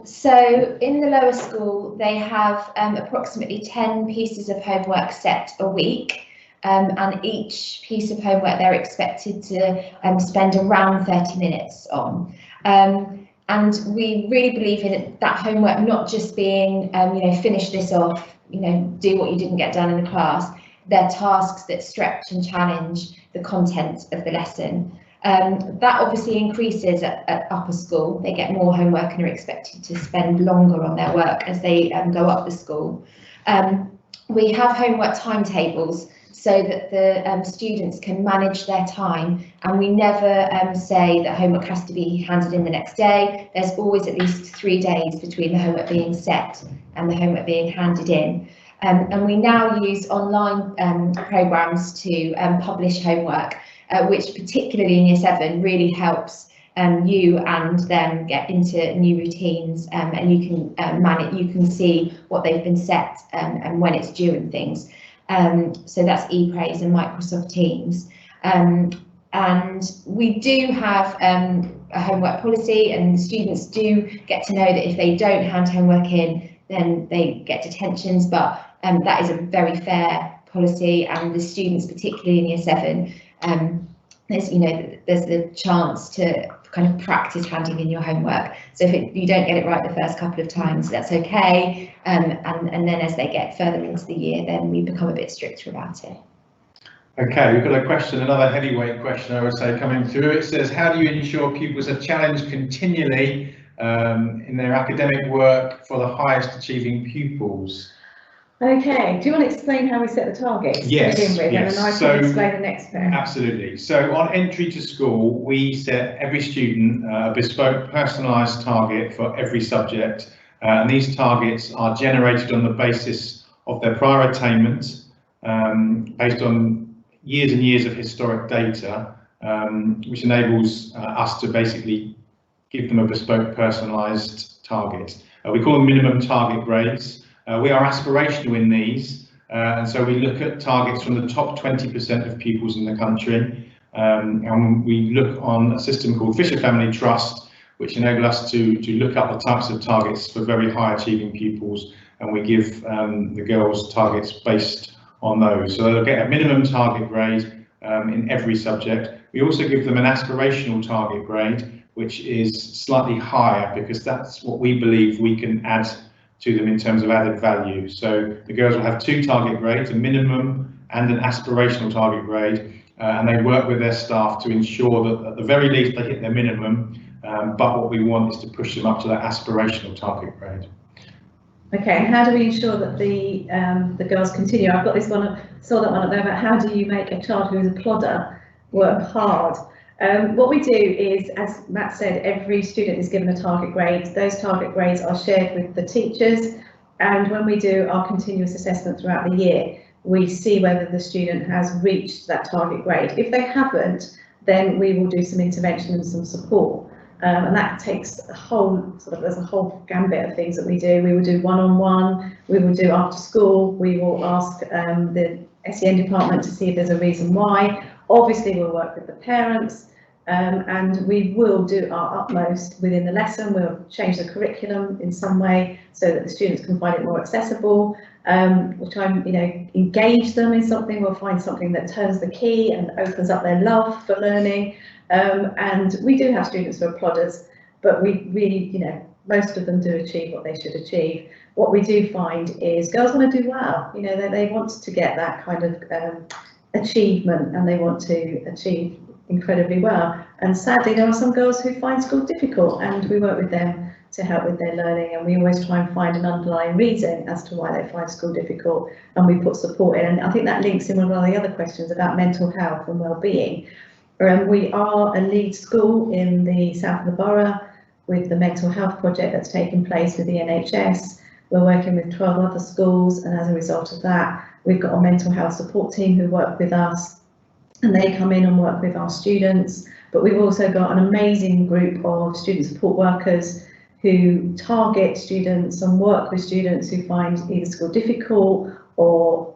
So in the lower school, they have approximately 10 pieces of homework set a week, and each piece of homework they're expected to spend around 30 minutes on. And we really believe in that homework not just being, finish this off, do what you didn't get done in the class. They're tasks that stretch and challenge the content of the lesson. That obviously increases at upper school. They get more homework and are expected to spend longer on their work as they go up the school. We have homework timetables so that the students can manage their time, and we never say that homework has to be handed in the next day. There's always at least 3 days between the homework being set and the homework being handed in. And we now use online programmes to publish homework, which particularly in year 7 really helps you and them get into new routines, and you can you can see what they've been set and when it's due and things. So that's ePraise and Microsoft Teams. And we do have a homework policy, and the students do get to know that if they don't hand homework in, then they get detentions, but that is a very fair policy, and the students, particularly in year 7, there's the chance to kind of practice handing in your homework. So if you don't get it right the first couple of times, that's okay. And then as they get further into the year, then we become a bit stricter about it. Okay, we've got a question, another heavyweight question, I would say, coming through. It says, how do you ensure pupils are challenged continually in their academic work for the highest achieving pupils? Okay, do you want to explain how we set the targets? Yes, to begin with, yes. And then I can explain the next bit. Absolutely. So on entry to school, we set every student a bespoke personalised target for every subject, and these targets are generated on the basis of their prior attainment, based on years and years of historic data, which enables us to basically give them a bespoke personalised target. We call them minimum target grades. We are aspirational in these, and so we look at targets from the top 20% of pupils in the country, and we look on a system called Fisher Family Trust, which enable us to look up the types of targets for very high achieving pupils, and we give the girls targets based on those. So they'll get a minimum target grade in every subject. We also give them an aspirational target grade, which is slightly higher because that's what we believe we can add to them in terms of added value. So the girls will have 2 target grades, a minimum and an aspirational target grade, and they work with their staff to ensure that at the very least they hit their minimum, but what we want is to push them up to that aspirational target grade. Okay, and how do we ensure that the girls continue? I've got this one, saw that one up there about how do you make a child who is a plodder work hard? What we do is, as Matt said, every student is given a target grade. Those target grades are shared with the teachers, and when we do our continuous assessment throughout the year, we see whether the student has reached that target grade. If they haven't, then we will do some intervention and some support. And that takes a whole there's a whole gambit of things that we do. We will do one-on-one, we will do after school, we will ask the SEN department to see if there's a reason why. Obviously we'll work with the parents, and we will do our utmost within the lesson. We'll change the curriculum in some way so that the students can find it more accessible. We'll try and engage them in something. We'll find something that turns the key and opens up their love for learning. And we do have students who are plodders, but we really, most of them do achieve what they should achieve. What we do find is girls want to do well. They want to get that kind of achievement, and they want to achieve incredibly well. And sadly, there are some girls who find school difficult, and we work with them to help with their learning, and we always try and find an underlying reason as to why they find school difficult, and we put support in. And I think that links in with one of the other questions about mental health and well-being. We are a lead school in the south of the borough with the mental health project that's taking place with the NHS. We're working with 12 other schools, and as a result of that, we've got a mental health support team who work with us, and they come in and work with our students. But we've also got an amazing group of student support workers who target students and work with students who find either school difficult or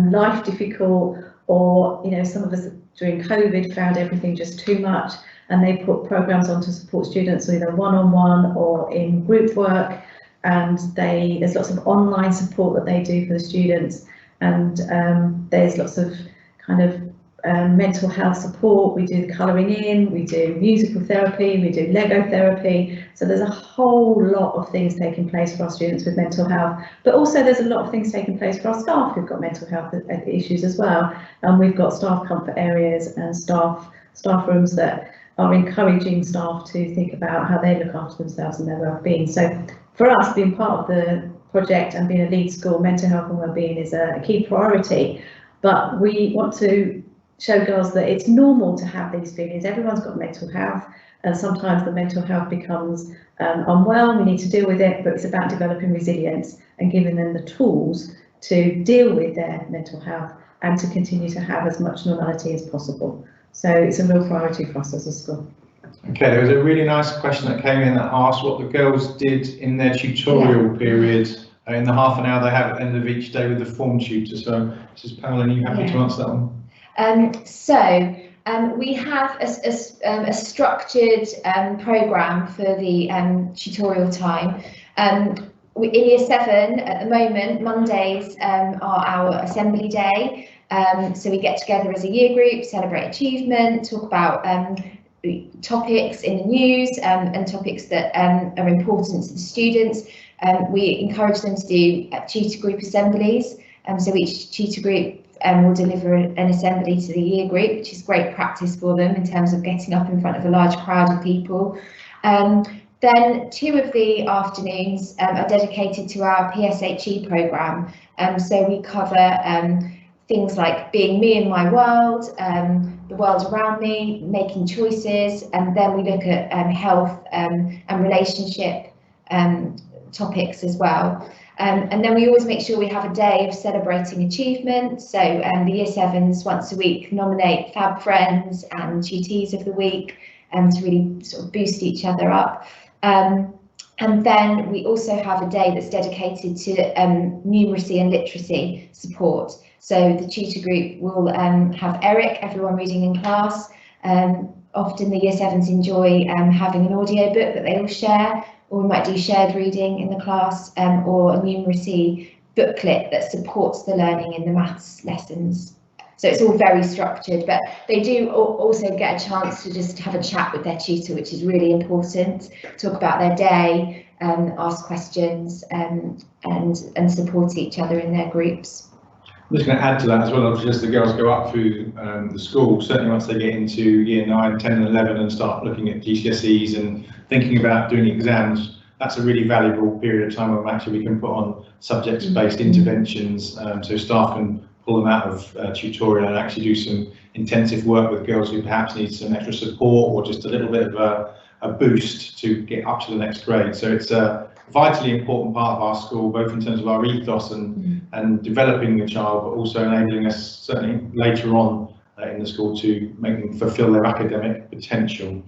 life difficult, or some of us during COVID found everything just too much, and they put programs on to support students either one-on-one or in group work. And there's lots of online support that they do for the students, and there's lots of kind of mental health support. We do the colouring in, we do musical therapy, we do Lego therapy. So there's a whole lot of things taking place for our students with mental health, but also there's a lot of things taking place for our staff who've got mental health issues as well. And we've got staff comfort areas and staff rooms that are encouraging staff to think about how they look after themselves and their well-being. So for us, being part of the project and being a lead school, mental health and well-being is a key priority. But we want to show girls that it's normal to have these feelings. Everyone's got mental health, and sometimes the mental health becomes unwell. We need to deal with it, but it's about developing resilience and giving them the tools to deal with their mental health and to continue to have as much normality as possible. So it's a real priority for us as a school. Okay, there was a really nice question that came in that asked what the girls did in their tutorial period in the half an hour they have at the end of each day with the form tutor. So Mrs. Powling, are you happy to answer that one? We have a structured programme for the tutorial time. In Year 7 at the moment, Mondays are our assembly day. So we get together as a year group, celebrate achievement, talk about topics in the news and topics that are important to the students. We encourage them to do tutor group assemblies. So each tutor group will deliver an assembly to the year group, which is great practice for them in terms of getting up in front of a large crowd of people. Then 2 of the afternoons are dedicated to our PSHE programme. So we cover things like being me in my world, the world around me, making choices, and then we look at health and relationship topics as well. And then we always make sure we have a day of celebrating achievement. So the Year 7s once a week nominate Fab Friends and Tutees of the Week to really sort of boost each other up. And then we also have a day that's dedicated to numeracy and literacy support. So the tutor group will have Eric, everyone reading in class. Often the Year 7s enjoy having an audio book that they all share, or we might do shared reading in the class, or a numeracy booklet that supports the learning in the maths lessons. So it's all very structured, but they do also get a chance to just have a chat with their tutor, which is really important, talk about their day, ask questions and support each other in their groups. I'm just going to add to that as well, obviously, as the girls go up through the school, certainly once they get into year 9, 10 and 11 and start looking at GCSEs and thinking about doing exams, that's a really valuable period of time where actually we can put on subject-based interventions, so staff can pull them out of tutorial and actually do some intensive work with girls who perhaps need some extra support or just a little bit of a boost to get up to the next grade. So it's a vitally important part of our school, both in terms of our ethos and developing the child, but also enabling us certainly later on in the school to make them fulfil their academic potential.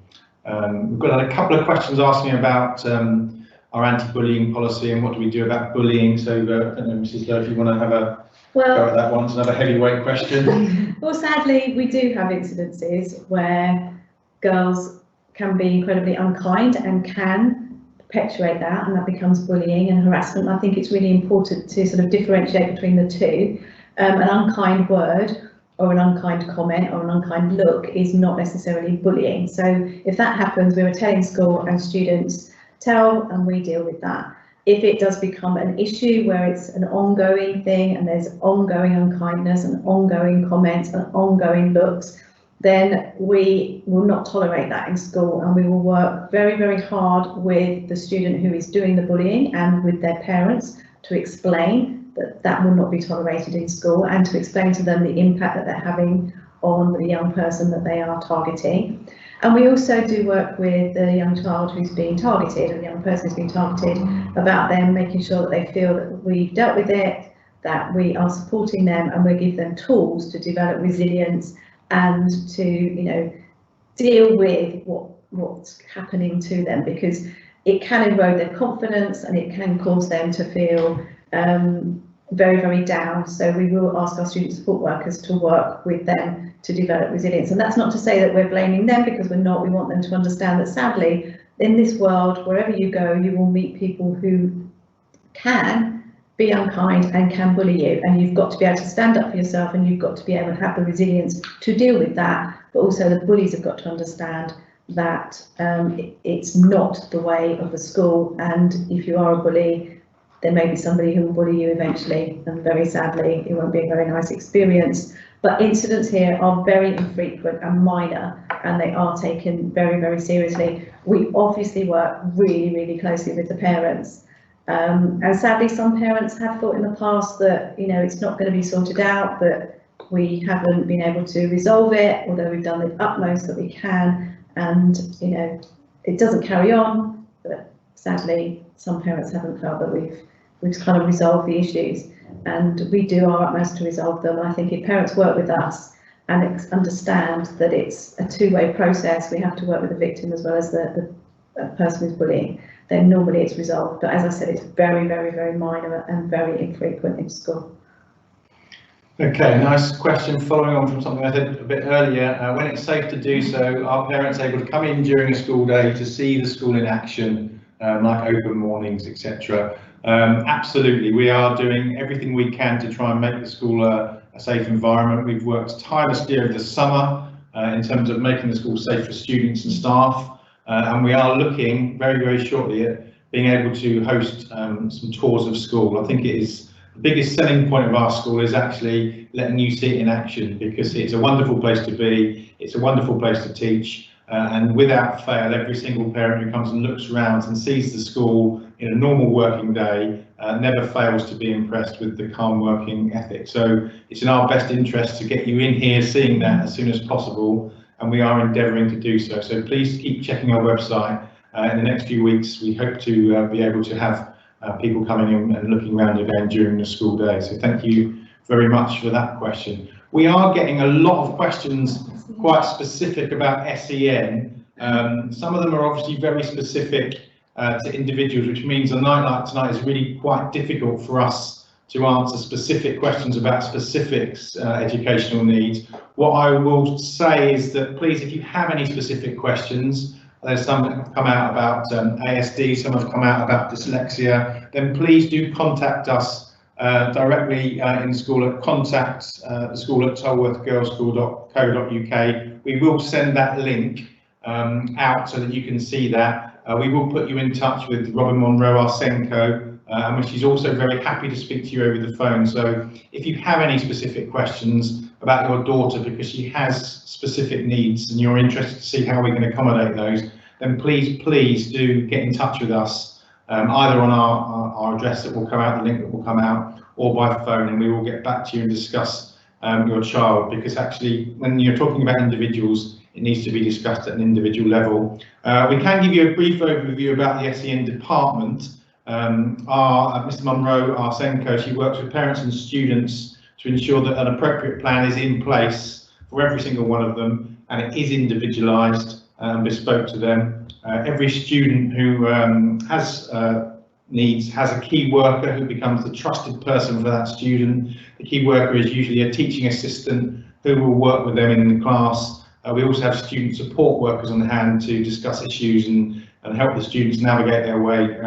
We've got a couple of questions asking about our anti-bullying policy and what do we do about bullying. So I don't know, Mrs. Lowe, if you want to have a go at that one. It's another heavyweight question. Well, sadly, we do have incidences where girls can be incredibly unkind and can perpetuate that, and that becomes bullying and harassment. I think it's really important to sort of differentiate between the two. An unkind word or an unkind comment or an unkind look is not necessarily bullying. So if that happens, we were telling school and students, tell, and we deal with that. If it does become an issue where it's an ongoing thing and there's ongoing unkindness and ongoing comments and ongoing looks, then we will not tolerate that in school, and we will work very, very hard with the student who is doing the bullying and with their parents to explain that that will not be tolerated in school, and to explain to them the impact that they're having on the young person that they are targeting. And we also do work with the young child who's being targeted, and the young person who's being targeted, about them making sure that they feel that we've dealt with it, that we are supporting them, and we give them tools to develop resilience and to, you know, deal with what's happening to them, because it can erode their confidence and it can cause them to feel very, very down. So we will ask our student support workers to work with them to develop resilience. And that's not to say that we're blaming them, because we're not. We want them to understand that sadly, in this world, wherever you go, you will meet people who can be unkind and can bully you, and you've got to be able to stand up for yourself, and you've got to be able to have the resilience to deal with that. But also the bullies have got to understand that it's not the way of the school, and if you are a bully, there may be somebody who will bully you eventually, and very sadly it won't be a very nice experience. But incidents here are very infrequent and minor, and they are taken very, very seriously. We obviously work really, really closely with the parents. And sadly, some parents have thought in the past that, you know, it's not going to be sorted out, but we haven't been able to resolve it, although we've done the utmost that we can, and, you know, it doesn't carry on. But sadly, some parents haven't felt that we've kind of resolved the issues, and we do our utmost to resolve them. And I think if parents work with us and understand that it's a two-way process, we have to work with the victim as well as the person who's bullying, then normally it's resolved. But as I said, it's very, very, very minor and very infrequent in school. Okay, nice question following on from something I said a bit earlier. When it's safe to do so, are parents able to come in during a school day to see the school in action, like open mornings, etc.? Absolutely, we are doing everything we can to try and make the school a safe environment. We've worked tirelessly over the summer in terms of making the school safe for students and staff. And we are looking very, very shortly at being able to host some tours of school. I think it is the biggest selling point of our school is actually letting you see it in action, because it's a wonderful place to be, it's a wonderful place to teach, and without fail, every single parent who comes and looks around and sees the school in a normal working day never fails to be impressed with the calm working ethic. So it's in our best interest to get you in here seeing that as soon as possible, and we are endeavouring to do so. So please keep checking our website. In the next few weeks, we hope to be able to have people coming in and looking around again during the school day. So thank you very much for that question. We are getting a lot of questions quite specific about SEN. Some of them are obviously very specific to individuals, which means a night like tonight is really quite difficult for us to answer specific questions about specific educational needs. What I will say is that please, if you have any specific questions, there's some that have come out about ASD, some have come out about dyslexia, then please do contact us directly in school at contact@school@tolworthgirlsschool.co.uk. We will send that link out so that you can see that. We will put you in touch with Robin Monroe, our SENCO, and she's also very happy to speak to you over the phone. So if you have any specific questions about your daughter, because she has specific needs and you're interested to see how we can accommodate those, then please do get in touch with us, either on our address that will come out, the link that will come out, or by phone, and we will get back to you and discuss your child, because actually when you're talking about individuals, it needs to be discussed at an individual level. We can give you a brief overview about the SEN department. Mr. Munro, our SENCO, she works with parents and students to ensure that an appropriate plan is in place for every single one of them, and it is individualised and bespoke to them. Every student who has needs has a key worker who becomes the trusted person for that student. The key worker is usually a teaching assistant who will work with them in the class. We also have student support workers on hand to discuss issues and help the students navigate their way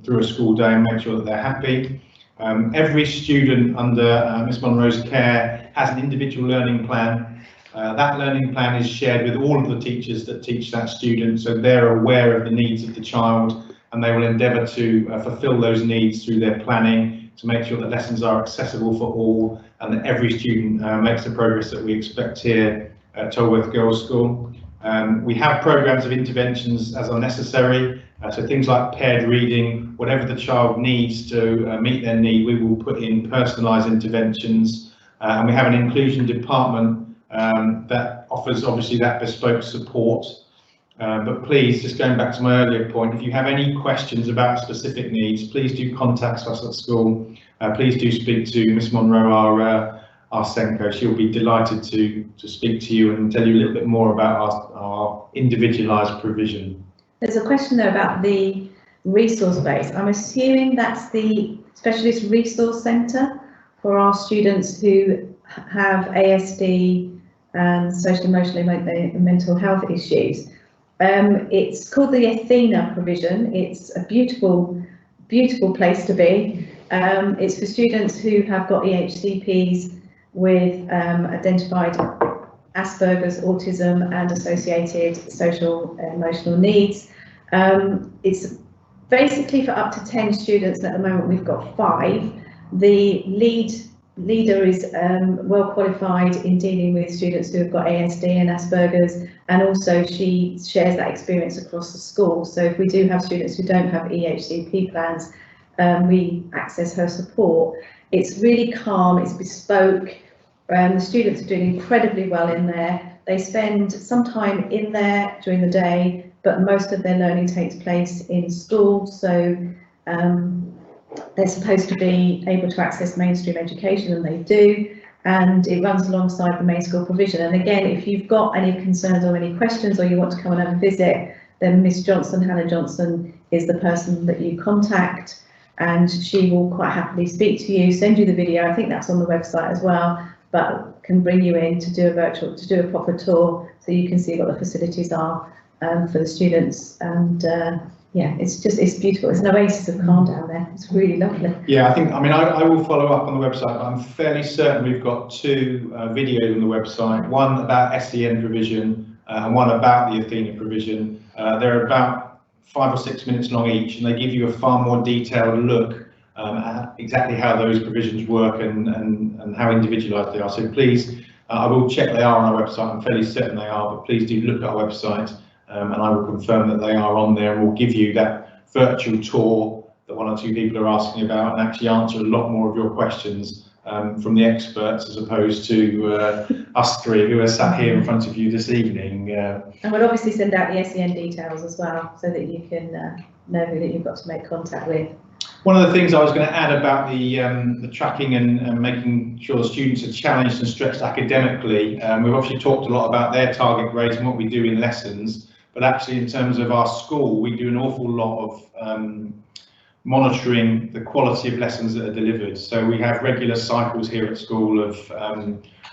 through a school day and make sure that they're happy. Every student under Miss Monroe's care has an individual learning plan. That learning plan is shared with all of the teachers that teach that student, so they're aware of the needs of the child, and they will endeavour to fulfil those needs through their planning to make sure that lessons are accessible for all and that every student makes the progress that we expect here at Tolworth Girls' School. We have programmes of interventions as are necessary, so things like paired reading, whatever the child needs to meet their need, we will put in personalised interventions, and we have an inclusion department that offers obviously that bespoke support. But please, just going back to my earlier point, if you have any questions about specific needs, please do contact us at school. Please do speak to Miss Monroe, our SENCO. She'll be delighted to speak to you and tell you a little bit more about our individualised provision. There's a question there about the resource base. I'm assuming that's the specialist resource centre for our students who have ASD and social, emotional and mental health issues. It's called the Athena provision. It's a beautiful place to be. It's for students who have got EHCPs with identified Asperger's, autism and associated social emotional needs. It's basically for up to 10 students. At the moment we've got 5. The leader is well qualified in dealing with students who have got ASD and Asperger's, and also she shares that experience across the school. So if we do have students who don't have EHCP plans, we access her support. It's really calm, it's bespoke. The students are doing incredibly well in there. They spend some time in there during the day, but most of their learning takes place in school. So they're supposed to be able to access mainstream education, and they do, and it runs alongside the main school provision. And again, if you've got any concerns or any questions, or you want to come and have a visit, then Miss Johnson, Hannah Johnson, is the person that you contact, and she will quite happily speak to you, send you the video. I think that's on the website as well, but can bring you in to do a proper tour so you can see what the facilities are for the students. And yeah, it's beautiful. It's an oasis of calm down there. It's really lovely. Yeah, I will follow up on the website, but I'm fairly certain we've got 2 videos on the website, one about SEN provision and one about the Athena provision. They're about 5 or 6 minutes long each, and they give you a far more detailed look at exactly how those provisions work and how individualised they are. So please, I will check they are on our website. I'm fairly certain they are, but please do look at our website. And I will confirm that they are on there, and we'll give you that virtual tour that 1 or 2 people are asking about, and actually answer a lot more of your questions from the experts, as opposed to us 3 who are sat here in front of you this evening. And we'll obviously send out the SEN details as well, so that you can know who that you've got to make contact with. One of the things I was going to add about the tracking and making sure the students are challenged and stretched academically, we've obviously talked a lot about their target grades and what we do in lessons, but actually in terms of our school, we do an awful lot of monitoring the quality of lessons that are delivered. So we have regular cycles here at school of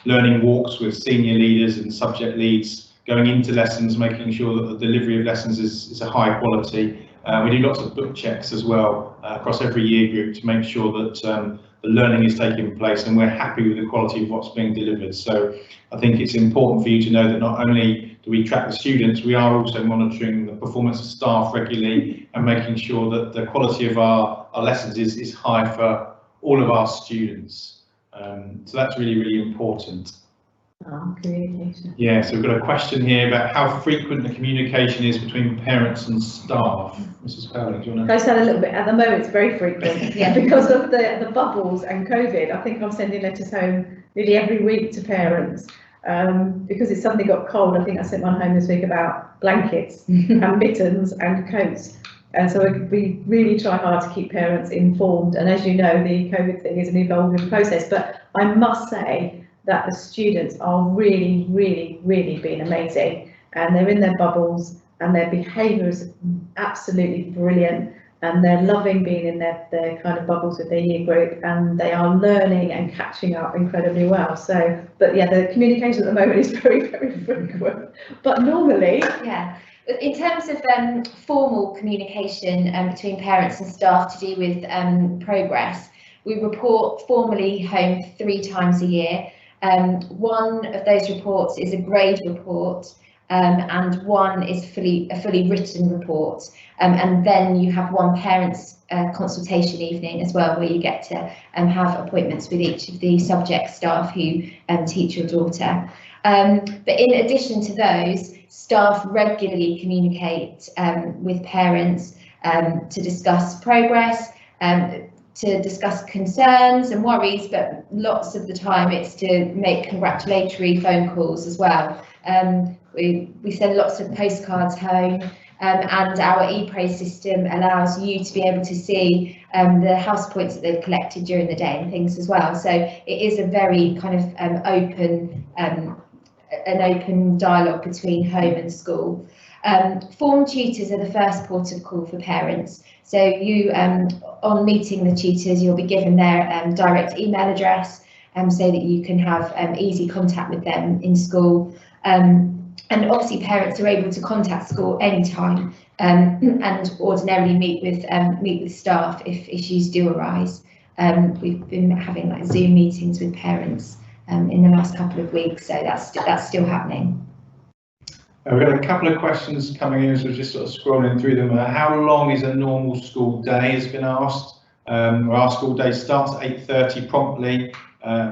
learning walks with senior leaders and subject leads going into lessons, making sure that the delivery of lessons is a high quality. We do lots of book checks as well across every year group to make sure that the learning is taking place and we're happy with the quality of what's being delivered. So I think it's important for you to know that not only do we track the students, we are also monitoring the performance of staff regularly and making sure that the quality of our lessons is high for all of our students. So that's really, really important. Communication. Yeah, so we've got a question here about how frequent the communication is between parents and staff. Mrs. Powling, do you want to? I said a little bit. At the moment, it's very frequent. Yeah. Because of the bubbles and COVID. I think I'm sending letters home nearly every week to parents because it's suddenly got cold. I think I sent one home this week about blankets and mittens and coats. And so we really try hard to keep parents informed. And as you know, the COVID thing is an evolving process. But I must say that the students are really, really, really being amazing, and they're in their bubbles and their behaviour is absolutely brilliant, and they're loving being in their kind of bubbles with their year group, and they are learning and catching up incredibly well. So, but yeah, the communication at the moment is very, very frequent, but normally. Yeah. In terms of formal communication between parents and staff to do with progress, we report formally home 3 times a year. One of those reports is a grade report, and one is a fully written report, and then you have one parents' consultation evening as well, where you get to have appointments with each of the subject staff who teach your daughter. But in addition to those, staff regularly communicate with parents to discuss progress, to discuss concerns and worries, but lots of the time it's to make congratulatory phone calls as well. We send lots of postcards home, and our ePraise system allows you to be able to see the house points that they've collected during the day and things as well. So it is a very kind of open dialogue between home and school. Form tutors are the first port of call for parents. So you, on meeting the tutors, you'll be given their direct email address so that you can have easy contact with them in school. And obviously parents are able to contact school anytime and ordinarily meet with staff if issues do arise. We've been having like Zoom meetings with parents in the last couple of weeks, so that's still happening. We've got a couple of questions coming in, so just sort of scrolling through them. How long is a normal school day has been asked. Our school day starts at 8:30 promptly,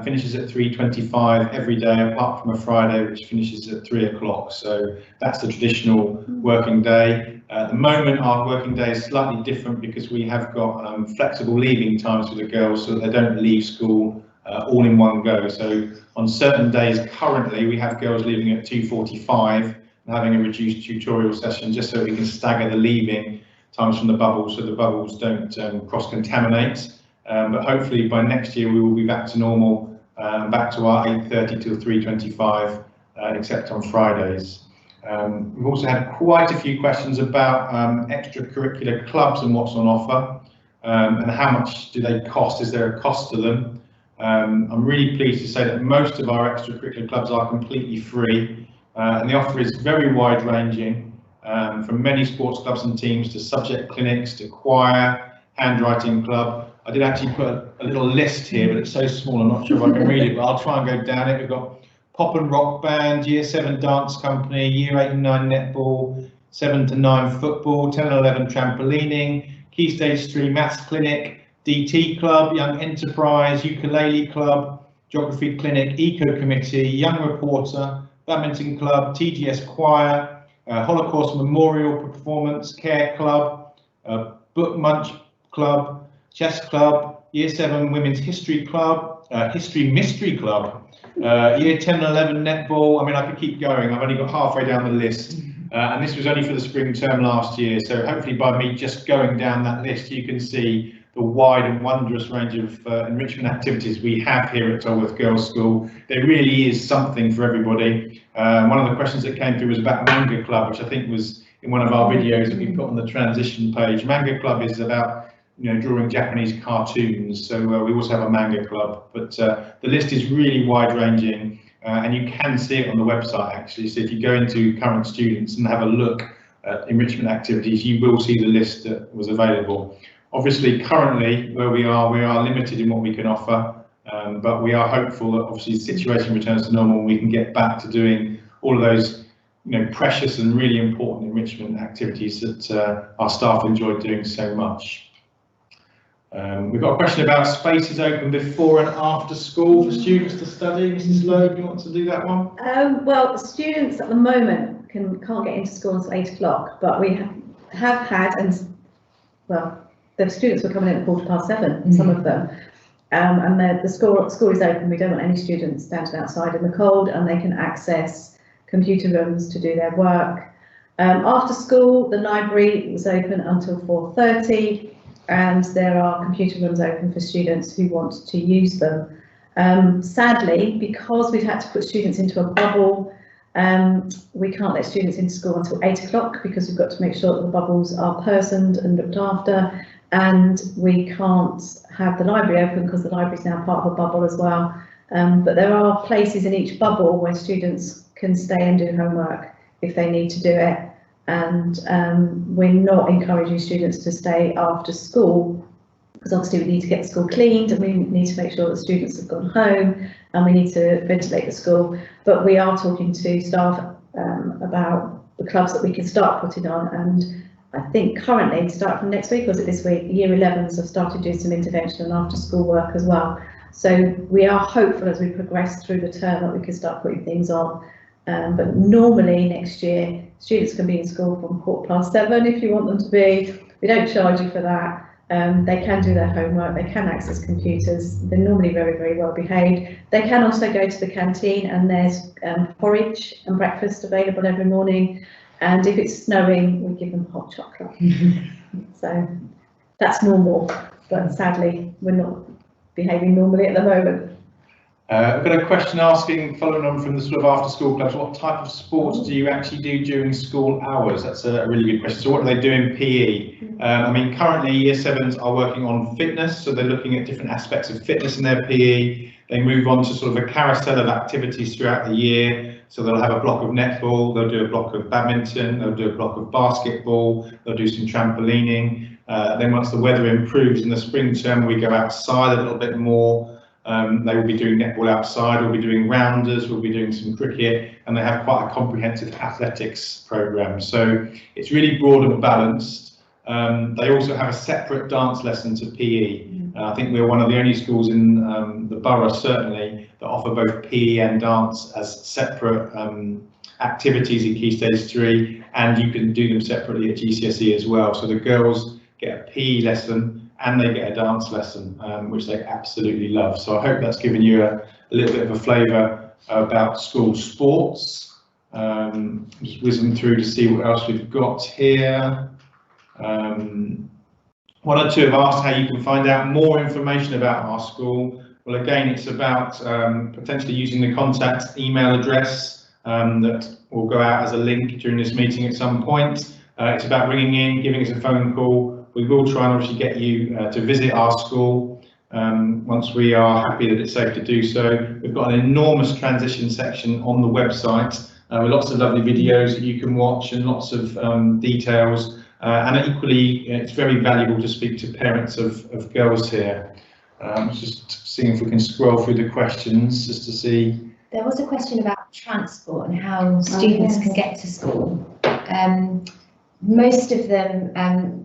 finishes at 3:25 every day, apart from a Friday, which finishes at 3 o'clock. So that's the traditional working day. At the moment, our working day is slightly different because we have got flexible leaving times for the girls, so that they don't leave school all in one go. So on certain days currently, we have girls leaving at 2:45. Having a reduced tutorial session just so we can stagger the leaving times from the bubbles so the bubbles don't cross-contaminate. But hopefully by next year we will be back to normal, back to our 8:30 till 3:25, except on Fridays. We've also had quite a few questions about extracurricular clubs and what's on offer, and how much do they cost? Is there a cost to them? I'm really pleased to say that most of our extracurricular clubs are completely free. And the offer is very wide-ranging, from many sports clubs and teams to subject clinics to choir, handwriting club. I did actually put a little list here, but it's so small I'm not sure if I can read it, but I'll try and go down it. We've got pop and rock band, year 7 dance company, year 8 and 9 netball, 7 to 9 football, 10 and 11 trampolining, Key Stage 3 maths clinic, DT club, young enterprise, ukulele club, geography clinic, eco committee, young reporter, badminton club, TGS choir, Holocaust memorial performance, care club, book munch club, chess club, year 7 women's history club, history mystery club, year 10 and 11 netball. I mean, I could keep going. I've only got halfway down the list, and this was only for the spring term last year. So hopefully by me just going down that list, you can see the wide and wondrous range of enrichment activities we have here at Tolworth Girls' School. There really is something for everybody. One of the questions that came through was about Manga Club, which I think was in one of our videos that we've got on the transition page. Manga Club is about drawing Japanese cartoons, so we also have a Manga Club, but the list is really wide-ranging, and you can see it on the website actually. So if you go into current students and have a look enrichment activities, you will see the list that was available. Obviously, currently where we are limited in what we can offer, but we are hopeful that obviously the situation returns to normal and we can get back to doing all of those, you know, precious and really important enrichment activities that our staff enjoy doing so much. We've got a question about spaces open before and after school for students to study. Mrs. Lowe, do you want to do that one? Well, students at the moment can't get into school until 8 o'clock, but we have had, and well, the students were coming in at 7:15, some of them, and the school is open. We don't want any students standing outside in the cold, and they can access computer rooms to do their work. After school, the library was open until 4:30. And there are computer rooms open for students who want to use them. Sadly, because we've had to put students into a bubble, we can't let students into school until 8 o'clock because we've got to make sure that the bubbles are personed and looked after, and we can't have the library open because the library is now part of a bubble as well. But there are places in each bubble where students can stay and do homework if they need to do it. And we're not encouraging students to stay after school because obviously we need to get the school cleaned and we need to make sure that students have gone home and we need to ventilate the school. But we are talking to staff about the clubs that we can start putting on, and I think currently, start from next week, or was it this week, Year 11s have started doing some intervention and after school work as well. So we are hopeful as we progress through the term that we can start putting things on. But normally next year, students can be in school from 7:15 if you want them to be. We don't charge you for that. They can do their homework, they can access computers, they're normally very, very well behaved. They can also go to the canteen, and there's porridge and breakfast available every morning. And if it's snowing, we give them hot chocolate. So that's normal, but sadly, we're not behaving normally at the moment. I've got a question asking, following on from the sort of after school clubs, what type of sports do you actually do during school hours? That's a really good question. So what do they do in PE? I mean, currently Year 7s are working on fitness, so they're looking at different aspects of fitness in their PE. They move on to sort of a carousel of activities throughout the year. So they'll have a block of netball, they'll do a block of badminton, they'll do a block of basketball, they'll do some trampolining. Then once the weather improves in the spring term, we go outside a little bit more. They will be doing netball outside, we'll be doing rounders, we'll be doing some cricket, and they have quite a comprehensive athletics programme. So it's really broad and balanced. They also have a separate dance lesson to PE. I think we're one of the only schools in the borough, certainly, that offer both PE and dance as separate activities in Key Stage 3, and you can do them separately at GCSE as well. So the girls get a PE lesson and they get a dance lesson, which they absolutely love. So I hope that's given you a little bit of a flavour about school sports. Just whiz them through to see what else we've got here. One or two have asked how you can find out more information about our school. Well, again, it's about potentially using the contact email address that will go out as a link during this meeting at some point. It's about ringing in, giving us a phone call. We will try and obviously get you to visit our school once we are happy that it's safe to do so. We've got an enormous transition section on the website with lots of lovely videos that you can watch and lots of details. And equally, it's very valuable to speak to parents of girls here. Just seeing if we can scroll through the questions just to see. There was a question about transport and how students can get to school. Most of them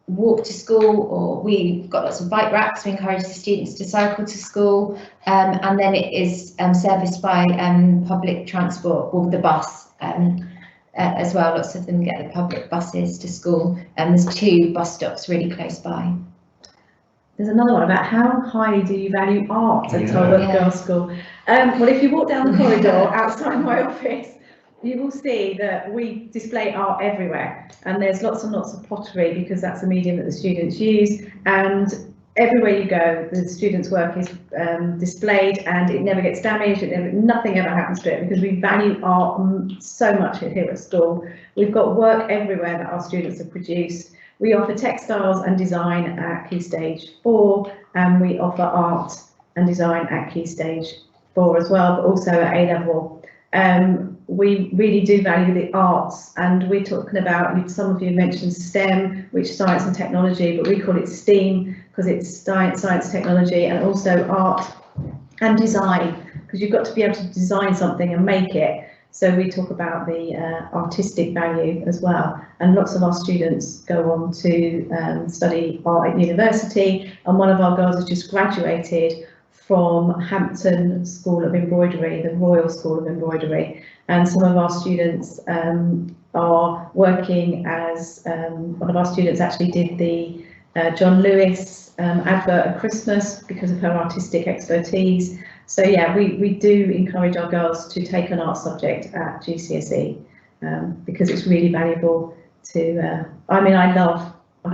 walk to school, or we've got lots of bike racks. We encourage the students to cycle to school, and then it is serviced by public transport, or the bus as well. Lots of them get the public buses to school, and there's 2 bus stops really close by. There's another one about how highly do you value art at Tolworth Girls' School. Well, if you walk down the corridor outside my office, you will see that we display art everywhere, and there's lots and lots of pottery because that's the medium that the students use, and everywhere you go the students' work is displayed, and it never gets damaged, nothing ever happens to it because we value art so much here at school. We've got work everywhere that our students have produced. We offer textiles and design at Key Stage 4, and we offer art and design at Key Stage 4 as well, but also at A level. we really do value the arts, and we're talking about, some of you mentioned STEM, which is science and technology, but we call it STEAM because it's science, technology, and also art and design, because you've got to be able to design something and make it. So we talk about the artistic value as well, and lots of our students go on to study art at university, and one of our girls has just graduated from Hampton School of Embroidery, the Royal School of Embroidery, and some of our students are working as, one of our students actually did the John Lewis advert at Christmas because of her artistic expertise. So yeah, we do encourage our girls to take an art subject at GCSE because it's really valuable to, I mean, I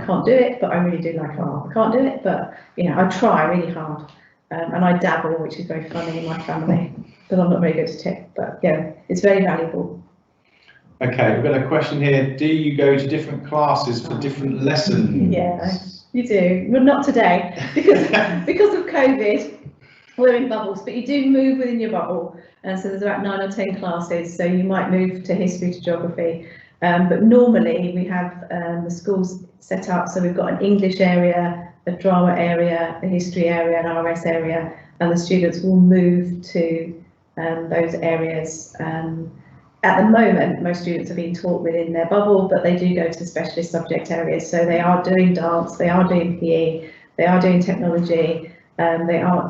can't do it, but I really do like art. I can't do it, but I try really hard. And I dabble, which is very funny in my family, but I'm not very good at it. But yeah, it's very valuable. Okay, we've got a question here. Do you go to different classes for different lessons? Yeah, you do. Well, not today because of COVID. We're in bubbles, but you do move within your bubble, and so there's about 9 or 10 classes. So you might move to history, to geography, but normally we have the schools set up. So we've got an English area, a drama area, a history area, an RS area, and the students will move to those areas. At the moment, most students are being taught within their bubble, but they do go to specialist subject areas. So they are doing dance, they are doing PE, they are doing technology, they are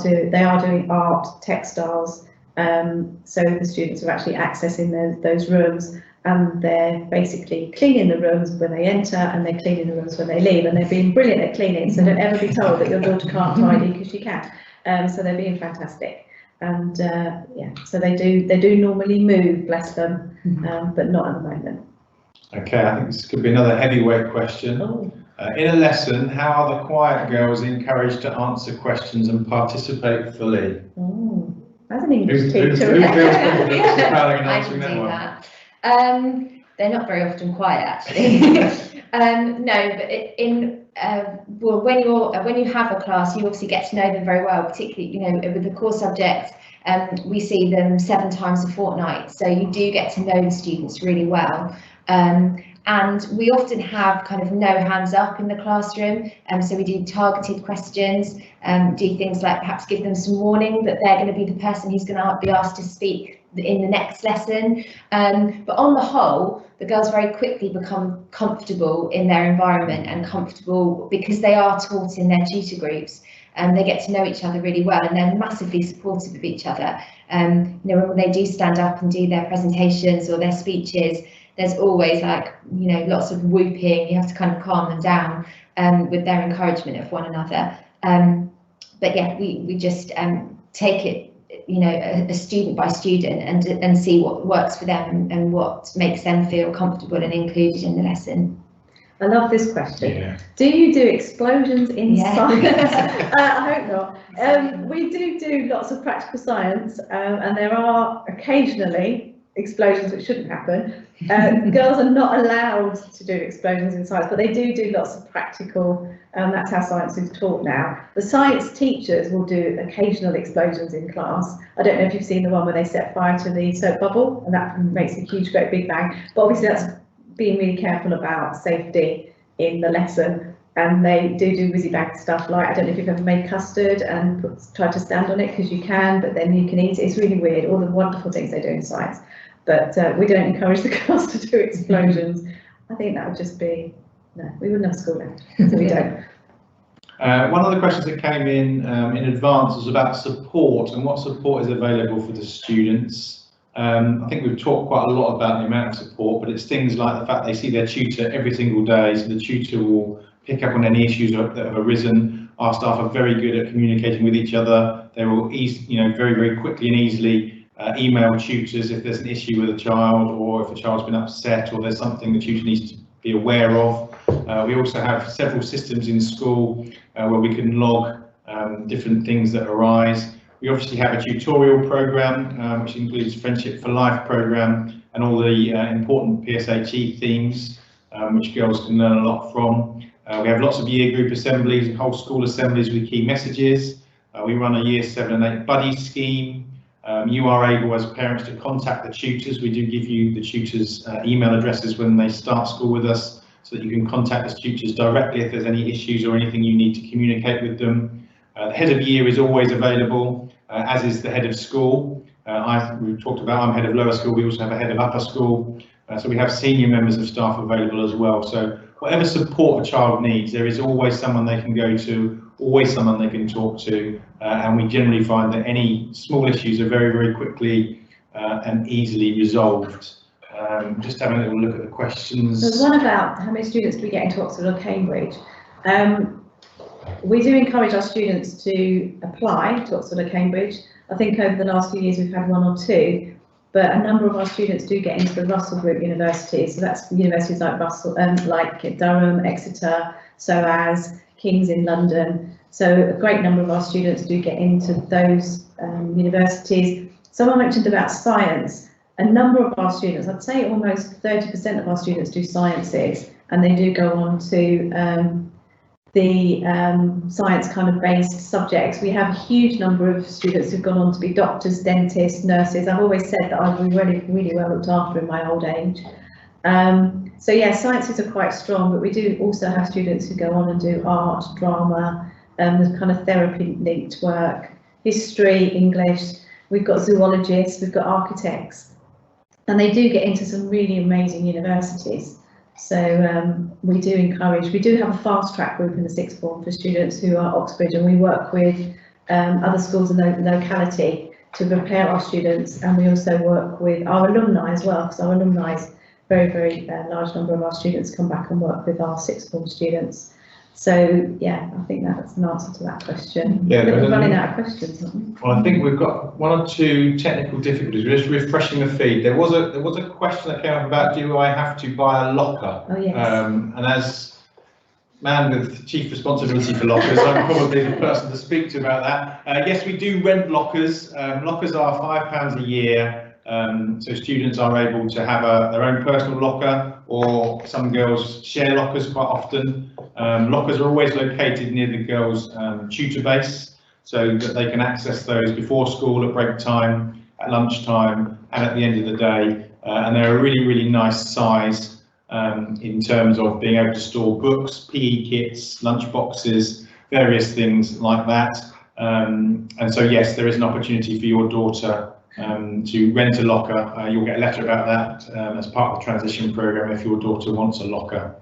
doing art, textiles. So the students are actually accessing those rooms, and they're basically cleaning the rooms when they enter, and they're cleaning the rooms when they leave, and they're being brilliant at cleaning. So don't ever be told that your daughter can't tidy, because she can. So they're being fantastic, and yeah, so they do normally move, bless them, but not at the moment. Okay, I think this could be another heavyweight question. Oh. In a lesson, how are the quiet girls encouraged to answer questions and participate fully? Oh, as an English teacher, who feels confident Powling and answering that one? That. They're not very often quiet, actually. No, but well, when you have a class, you obviously get to know them very well, particularly with the core subjects. We see them 7 times a fortnight, so you do get to know the students really well. And we often have kind of no hands up in the classroom, so we do targeted questions, do things like perhaps give them some warning that they're going to be the person who's going to be asked to speak in the next lesson. But on the whole, the girls very quickly become comfortable in their environment, and comfortable because they are taught in their tutor groups, and they get to know each other really well, and they're massively supportive of each other. When they do stand up and do their presentations or their speeches, there's always lots of whooping. You have to kind of calm them down with their encouragement of one another. But yeah, we just take it, a student by student, and see what works for them and what makes them feel comfortable and included in the lesson. I love this question. Yeah. Do you do explosions in science? Yeah. I hope not. We do lots of practical science, and there are occasionally explosions which shouldn't happen. Girls are not allowed to do explosions in science, but they do lots of practical, that's how science is taught now. The science teachers will do occasional explosions in class. I don't know if you've seen the one where they set fire to the soap bubble, and that makes a huge great big bang, but obviously that's being really careful about safety in the lesson. And they do whizzy bag stuff, like, I don't know if you've ever made custard and try to stand on it, because you can, but then you can eat it. It's really weird, all the wonderful things they do in science. But we don't encourage the girls to do explosions. I think that would just be, no, we wouldn't have school left, so we don't. One of the questions that came in advance was about support and what support is available for the students. I think we've talked quite a lot about the amount of support, but it's things like the fact they see their tutor every single day, so the tutor will pick up on any issues that have arisen. Our staff are very good at communicating with each other. They will very, very quickly and easily email tutors if there's an issue with a child, or if a child's been upset, or there's something the tutor needs to be aware of. We also have several systems in school where we can log different things that arise. We obviously have a tutorial program which includes Friendship for Life program and all the important PSHE themes which girls can learn a lot from. We have lots of year group assemblies and whole school assemblies with key messages. We run a year 7 and 8 buddy scheme. You are able as parents to contact the tutors. We do give you the tutors' email addresses when they start school with us, so that you can contact the tutors directly if there's any issues or anything you need to communicate with them. The head of year is always available, as is the head of school. We've talked about, I'm head of lower school, we also have a head of upper school. So we have senior members of staff available as well. So whatever support a child needs, there is always someone they can go to, always someone they can talk to, and we generally find that any small issues are very, very quickly and easily resolved. Just having a little look at the questions. There's one about how many students do we get into Oxford or Cambridge. We do encourage our students to apply to Oxford or Cambridge. I think over the last few years we've had 1 or 2, but a number of our students do get into the Russell Group universities. So that's universities like like Durham, Exeter, SOAS, King's in London. So a great number of our students do get into those universities. Someone mentioned about science. A number of our students, I'd say almost 30% of our students do sciences, and they do go on to the science kind of based subjects. We have a huge number of students who've gone on to be doctors, dentists, nurses. I've always said that I've been really well looked after in my old age. So yeah, sciences are quite strong, but we do also have students who go on and do art, drama, the kind of therapy linked work, history, English. We've got zoologists, we've got architects, and they do get into some really amazing universities. So we do encourage, we do have a fast track group in the sixth form for students who are Oxbridge, and we work with other schools in the locality to prepare our students, and we also work with our alumni as well, because our alumni, very large number of our students come back and work with our sixth form students. So yeah, I think that's an answer to that question. Yeah, we're running out of questions, aren't we? Well, I think we've got 1 or 2 technical difficulties. We're just refreshing the feed. There was a question that came up about, do I have to buy a locker? Oh yes. And as man with chief responsibility for lockers, I'm probably the person to speak to about that. Yes, we do rent lockers. Lockers are £5 a year. So students are able to have their own personal locker, or some girls share lockers quite often. Lockers are always located near the girls' tutor base, so that they can access those before school, at break time, at lunchtime, and at the end of the day. And they're a really nice size in terms of being able to store books, PE kits, lunch boxes, various things like that. And so yes, there is an opportunity for your daughter to rent a locker. You'll get a letter about that as part of the transition programme if your daughter wants a locker.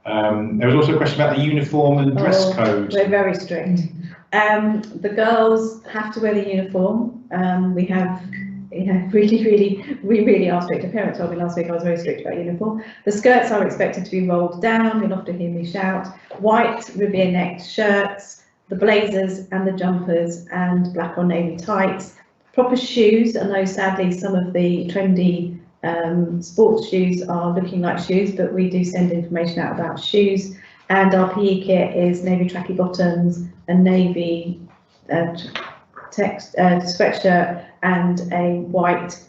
There was also a question about the uniform and dress code. We're very strict. The girls have to wear the uniform. We have, we really are strict. A parent told me last week I was very strict about uniform. The skirts are expected to be rolled down. You'll often hear me shout. White Revere necked shirts, the blazers and the jumpers, and black or navy tights. Proper shoes, and though sadly some of the trendy sports shoes are looking like shoes, but we do send information out about shoes. And our PE kit is navy tracky bottoms, a navy sweatshirt, and a white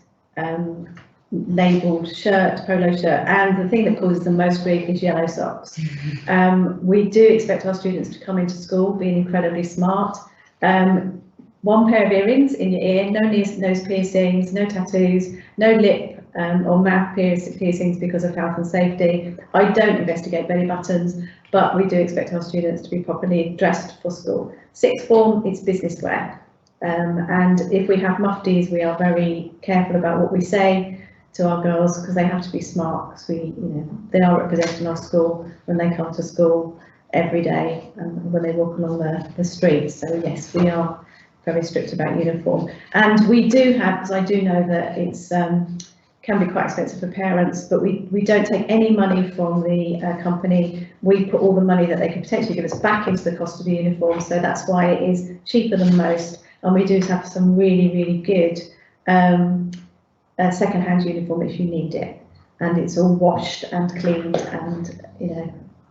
labelled shirt, polo shirt. And the thing that causes the most grief is yellow socks. We do expect our students to come into school being incredibly smart. 1 pair of earrings in your ear, no nose piercings, no tattoos, no lip or mouth piercings because of health and safety. I don't investigate belly buttons, but we do expect our students to be properly dressed for school. Sixth form, it's business wear. And if we have muftis, we are very careful about what we say to our girls, because they have to be smart, because they are representing our school when they come to school every day and when they walk along the streets. So yes, we are very strict about uniform, and we do have, because I do know that it's can be quite expensive for parents, but we don't take any money from the company. We put all the money that they could potentially give us back into the cost of the uniform, so that's why it is cheaper than most. And we do have some really good second-hand uniform if you need it, and it's all washed and cleaned. And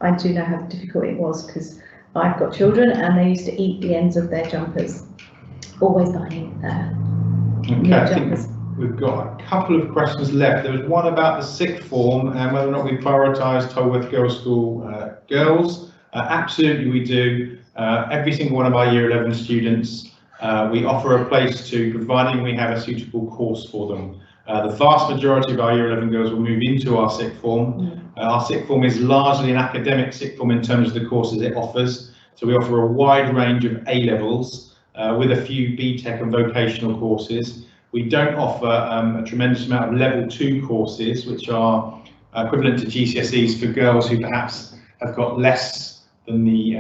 I do know how difficult it was, because I've got children and they used to eat the ends of their jumpers. Always buying new jumpers. We've got a couple of questions left. There was one about the sixth form and whether or not we prioritise Tolworth Girls' School girls. Absolutely we do. Every single one of our Year 11 students we offer a place to, providing we have a suitable course for them. The vast majority of our Year 11 girls will move into our sixth form. Our sixth form is largely an academic sixth form in terms of the courses it offers. So we offer a wide range of A-levels with a few BTEC and vocational courses. We don't offer a tremendous amount of level 2 courses, which are equivalent to GCSEs for girls who perhaps have got less than the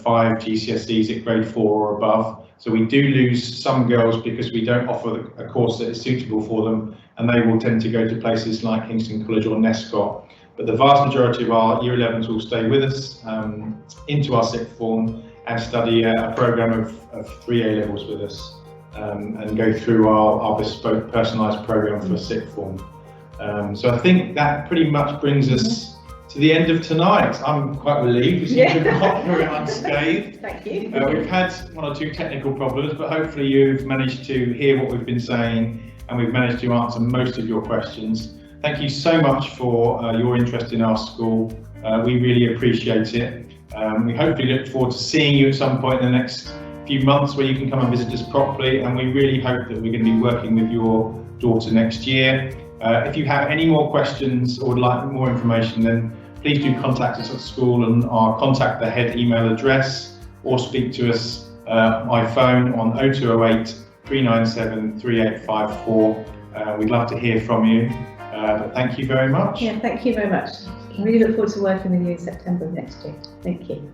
5 GCSEs at grade 4 or above. So we do lose some girls because we don't offer a course that is suitable for them, and they will tend to go to places like Kingston College or Nescott. But the vast majority of our Year 11s will stay with us into our sixth form and study a programme of 3 A-levels with us and go through our bespoke personalised programme for sixth form. So I think that pretty much brings us to the end of tonight. I'm quite relieved. We seem to have got through it unscathed. Thank you. We've had 1 or 2 technical problems, but hopefully you've managed to hear what we've been saying and we've managed to answer most of your questions. Thank you so much for your interest in our school. We really appreciate it. We hopefully look forward to seeing you at some point in the next few months where you can come and visit us properly, and we really hope that we're going to be working with your daughter next year. If you have any more questions or would like more information, then please do contact us at school and our contact the head email address, or speak to us by phone on 0208 397 3854. We'd love to hear from you. But thank you very much. Yeah, thank you very much. I really look forward to working with you in September of next year. Thank you.